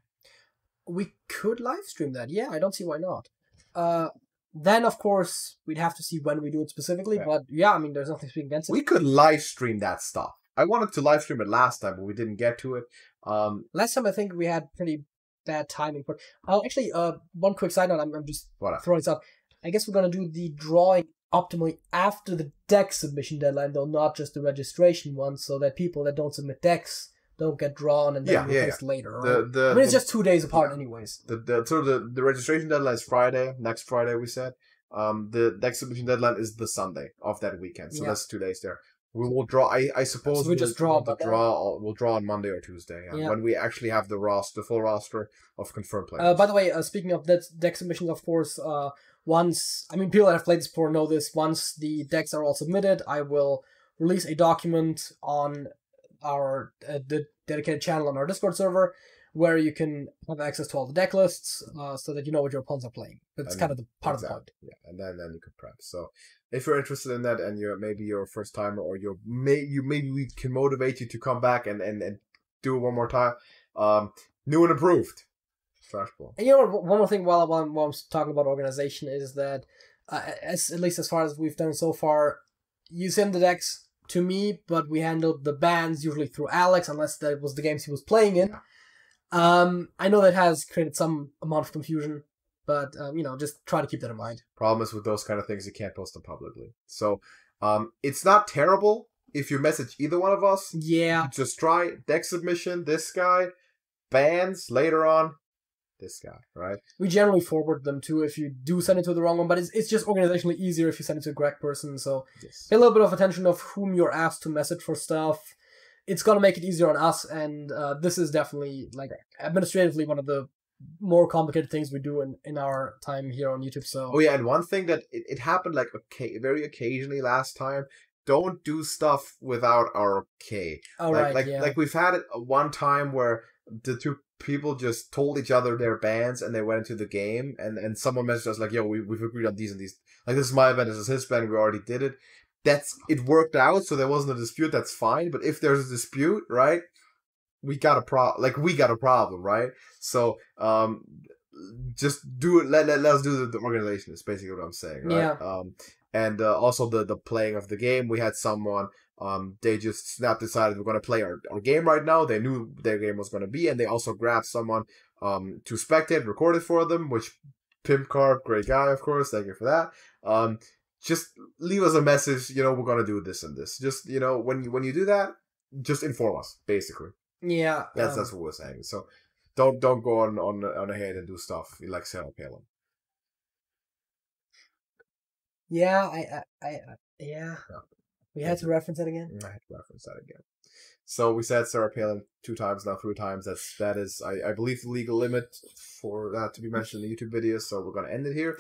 We could live stream that. Yeah, I don't see why not. Then, of course, we'd have to see when we do it specifically. Yeah. But yeah, I mean, there's nothing speaking against it.
We could live stream that stuff. I wanted to live stream it last time, but we didn't get to it.
Last time, I think we had pretty bad timing for. Actually, one quick side note. I'm just throwing this out. I guess we're gonna do the drawing optimally after the deck submission deadline, though not just the registration one, so that people that don't submit decks don't get drawn and then replaced later. Right? It's just 2 days apart, anyways.
The registration deadline is Friday, next Friday. We said. The deck submission deadline is the Sunday of that weekend, so that's 2 days there. We will draw. I suppose
so
we'll draw on Monday or Tuesday when we actually have the full roster of confirmed players.
By the way, speaking of that deck submissions, of course, people that have played this before know this. Once the decks are all submitted, I will release a document on our the dedicated channel on our Discord server where you can have access to all the deck lists, so that you know what your opponents are playing. That's kind of the part of the point.
Yeah, and then you can prep. So if you're interested in that, and maybe you're a first timer, or maybe we can motivate you to come back and do it one more time. New and improved Trash Bowl.
And one more thing while I'm talking about organization is that, at least as far as we've done so far, you send the decks to me, but we handled the bans usually through Alex, unless that was the games he was playing in. Yeah. I know that has created some amount of confusion, but just try to keep that in mind.
Problem is with those kind of things, you can't post them publicly. So, it's not terrible if you message either one of us.
Yeah.
Just try deck submission, this guy, bans later on, this guy, right?
We generally forward them too if you do send it to the wrong one, but it's just organizationally easier if you send it to the correct person. So pay a little bit of attention of whom you're asked to message for stuff. It's going to make it easier on us, and this is definitely, administratively one of the more complicated things we do in our time here on YouTube. So
and one thing that it happened very occasionally last time. Don't do stuff without our okay. Like we've had it one time where the two people just told each other their bans and they went into the game, and someone messaged us like, yo, we've agreed on these and these. Like, this is my ban, this is his ban, we already did it. It worked out, so there wasn't a dispute, that's fine. But if there's a dispute, right, we got a problem, right? So, just do it. Let's do the organization. Is basically what I'm saying, right?
Yeah.
And also the playing of the game. We had someone, they just decided we're going to play our game right now. They knew their game was going to be, and they also grabbed someone to spectate, record it for them, which Pimp Carp, great guy, of course. Thank you for that. Just leave us a message, we're going to do this and this. Just, when you do that, just inform us, basically.
Yeah.
That's what we're saying. So, Don't go on ahead and do stuff like Sarah Palin.
Yeah, yeah. We had to reference that again.
I had to reference that again. So we said Sarah Palin 2 times, now 3 times. That is, I believe, the legal limit for that to be mentioned in the YouTube videos. So we're gonna end it here.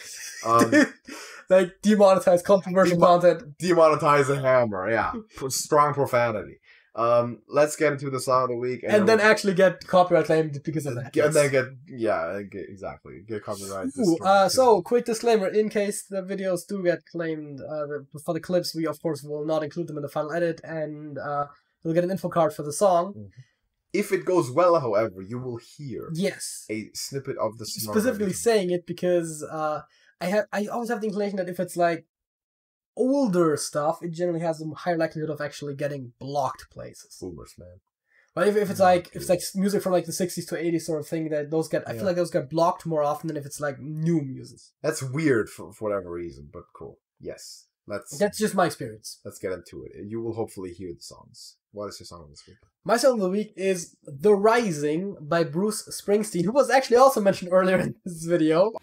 Like demonetize controversial content.
Demonetize a hammer. Yeah, strong profanity. Let's get into the song of the week,
and then actually get copyright claimed because of that.
And then exactly get copyright.
So quick disclaimer: in case the videos do get claimed for the clips, we of course will not include them in the final edit, and you'll get an info card for the song.
If it goes well, however, you will hear
a
snippet of the song.
Specifically saying it because I always have the inclination that if it's like older stuff, it generally has a higher likelihood of actually getting blocked places.
Boomers, man.
But if it's like music from like the 60s to 80s sort of thing, that those get I feel like those get blocked more often than if it's like new music.
That's weird for whatever reason, but cool. Yes.
That's just my experience.
Let's get into it. You will hopefully hear the songs. What is your song this week?
My song of the week is The Rising by Bruce Springsteen, who was actually also mentioned earlier in this video.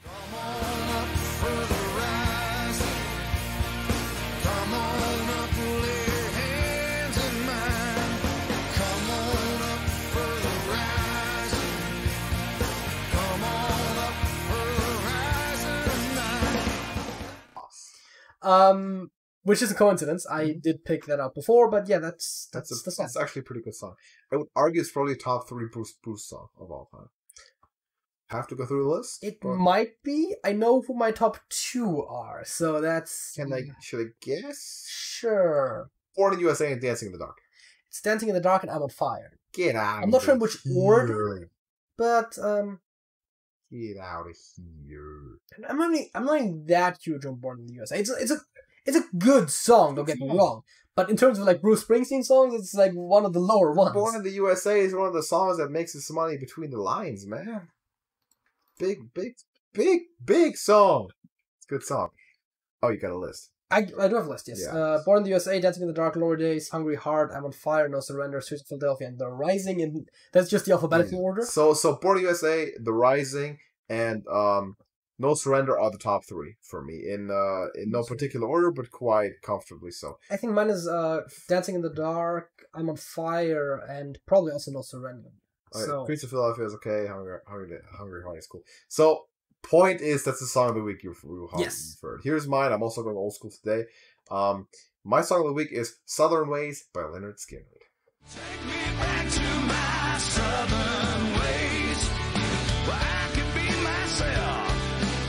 Which is a coincidence. I did pick that up before, but yeah, that's the song.
That's actually a pretty good song. I would argue it's probably a top 3 Bruce song of all time. Have to go through the list?
It might be. I know who my top 2 are, so that's...
Should I guess?
Sure.
Born in the USA and Dancing in the Dark.
It's Dancing in the Dark and I'm on Fire.
Get out.
I'm not sure in which order, but
get out of here.
I'm not even that huge on Born in the USA. It's a good song, don't get me wrong. But in terms of like Bruce Springsteen songs, it's like one of the lower ones.
Born in the USA is one of the songs that makes its money between the lines, man. Big song. It's a good song. Oh, you got a list.
I do have a list, yes. Yeah. Born in the USA, Dancing in the Dark, Lower Days, Hungry Heart, I'm on Fire, No Surrender, Streets of Philadelphia, and The Rising. And that's just the alphabetical order.
So Born in the USA, The Rising, and No Surrender are the top 3 for me in no particular order, but quite comfortably so.
I think mine is Dancing in the Dark, I'm on Fire, and probably also No Surrender. So
Streets of Philadelphia is okay. Hungry Heart is cool. So point is that's the song of the week you heard. Here's mine. I'm also going old school today. My song of the week is Southern Ways by Leonard Skinner.
Take me back to my southern ways, where I can be myself.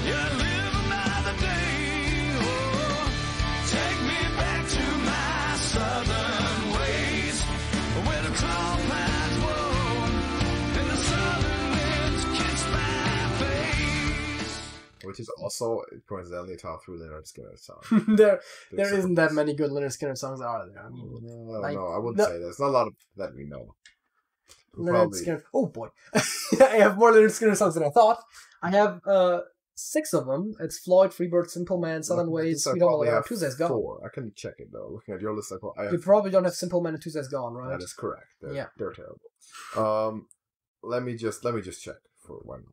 Yeah, live another day. Oh, take me back to my southern ways, where the tall pines grow and the southern winds kiss my face.
Which is also coincidentally a top 3 Leonard Skinner song.
there isn't that many good Leonard Skinner songs, are there? I mean,
no, I wouldn't say that. There's not a lot of that we know.
Leonard Skinner. Oh boy, I have more Leonard Skinner songs than I thought. I have 6 of them. It's Floyd, Freebird, Simple Man, Southern Ways, Sweet Home Alabama, Tuesday's Gone.
4. I can check it though. Looking at your list,
you probably don't have Simple Man and Tuesday's Gone, right?
That is correct. They're terrible. Let me just check for one.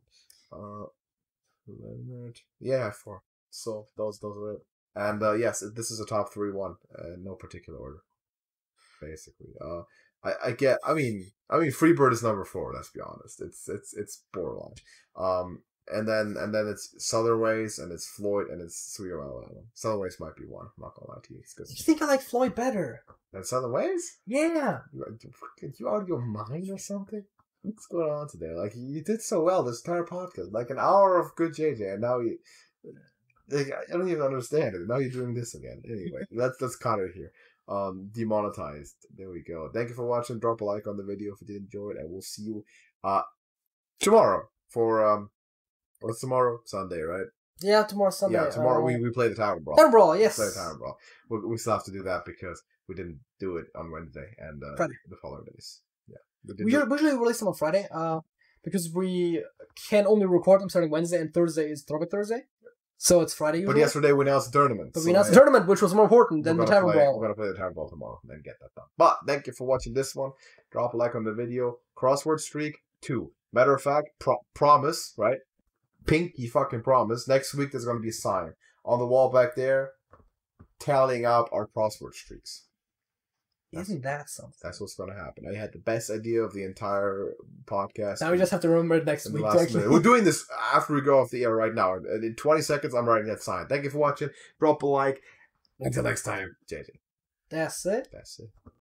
Leonard. Yeah, 4. So those are it. And yes, this is a top 3 one, no particular order. Basically, I mean, Freebird is number 4. Let's be honest. It's borderline. And then it's Southern Ways, and it's Floyd, and it's Sweet Home Alabama. Southern Ways might be 1. I'm not gonna lie to you. It's good.
You think I like Floyd better
than Southern Ways?
Yeah.
You out of your mind or something? What's going on today? Like, you did so well this entire podcast. Like, an hour of good JJ, and now you... Like, I don't even understand it. Now you're doing this again. Anyway, let's cut it here. Demonetized. There we go. Thank you for watching. Drop a like on the video if you did enjoy it, and we'll see you tomorrow for... What's tomorrow? Sunday, right?
Yeah, tomorrow Sunday.
Yeah, tomorrow we play the Town Brawl.
Town Brawl, yes.
We play the Town Brawl. We still have to do that because we didn't do it on Wednesday and
Friday.
The following days. Yeah.
We usually release them on Friday because we can only record them starting Wednesday, and Thursday is Throwback Thursday. So it's Friday usually.
But yesterday we announced the tournament.
But we announced the tournament, which was more important than the Town Brawl.
We're going to play the Town Brawl tomorrow and then get that done. But thank you for watching this one. Drop a like on the video. Crossword streak 2. Matter of fact, promise, right? Pinky fucking promise. Next week there's going to be a sign on the wall back there, tallying out our crossword streaks.
Isn't that something?
That's what's going to happen. I had the best idea of the entire podcast.
Now we just have to remember it next
in the
week.
last
Actually.
minute. We're doing this after we go off the air right now. And in 20 seconds, I'm writing that sign. Thank you for watching. Drop a like. Until next time, JJ.
That's it.
That's it.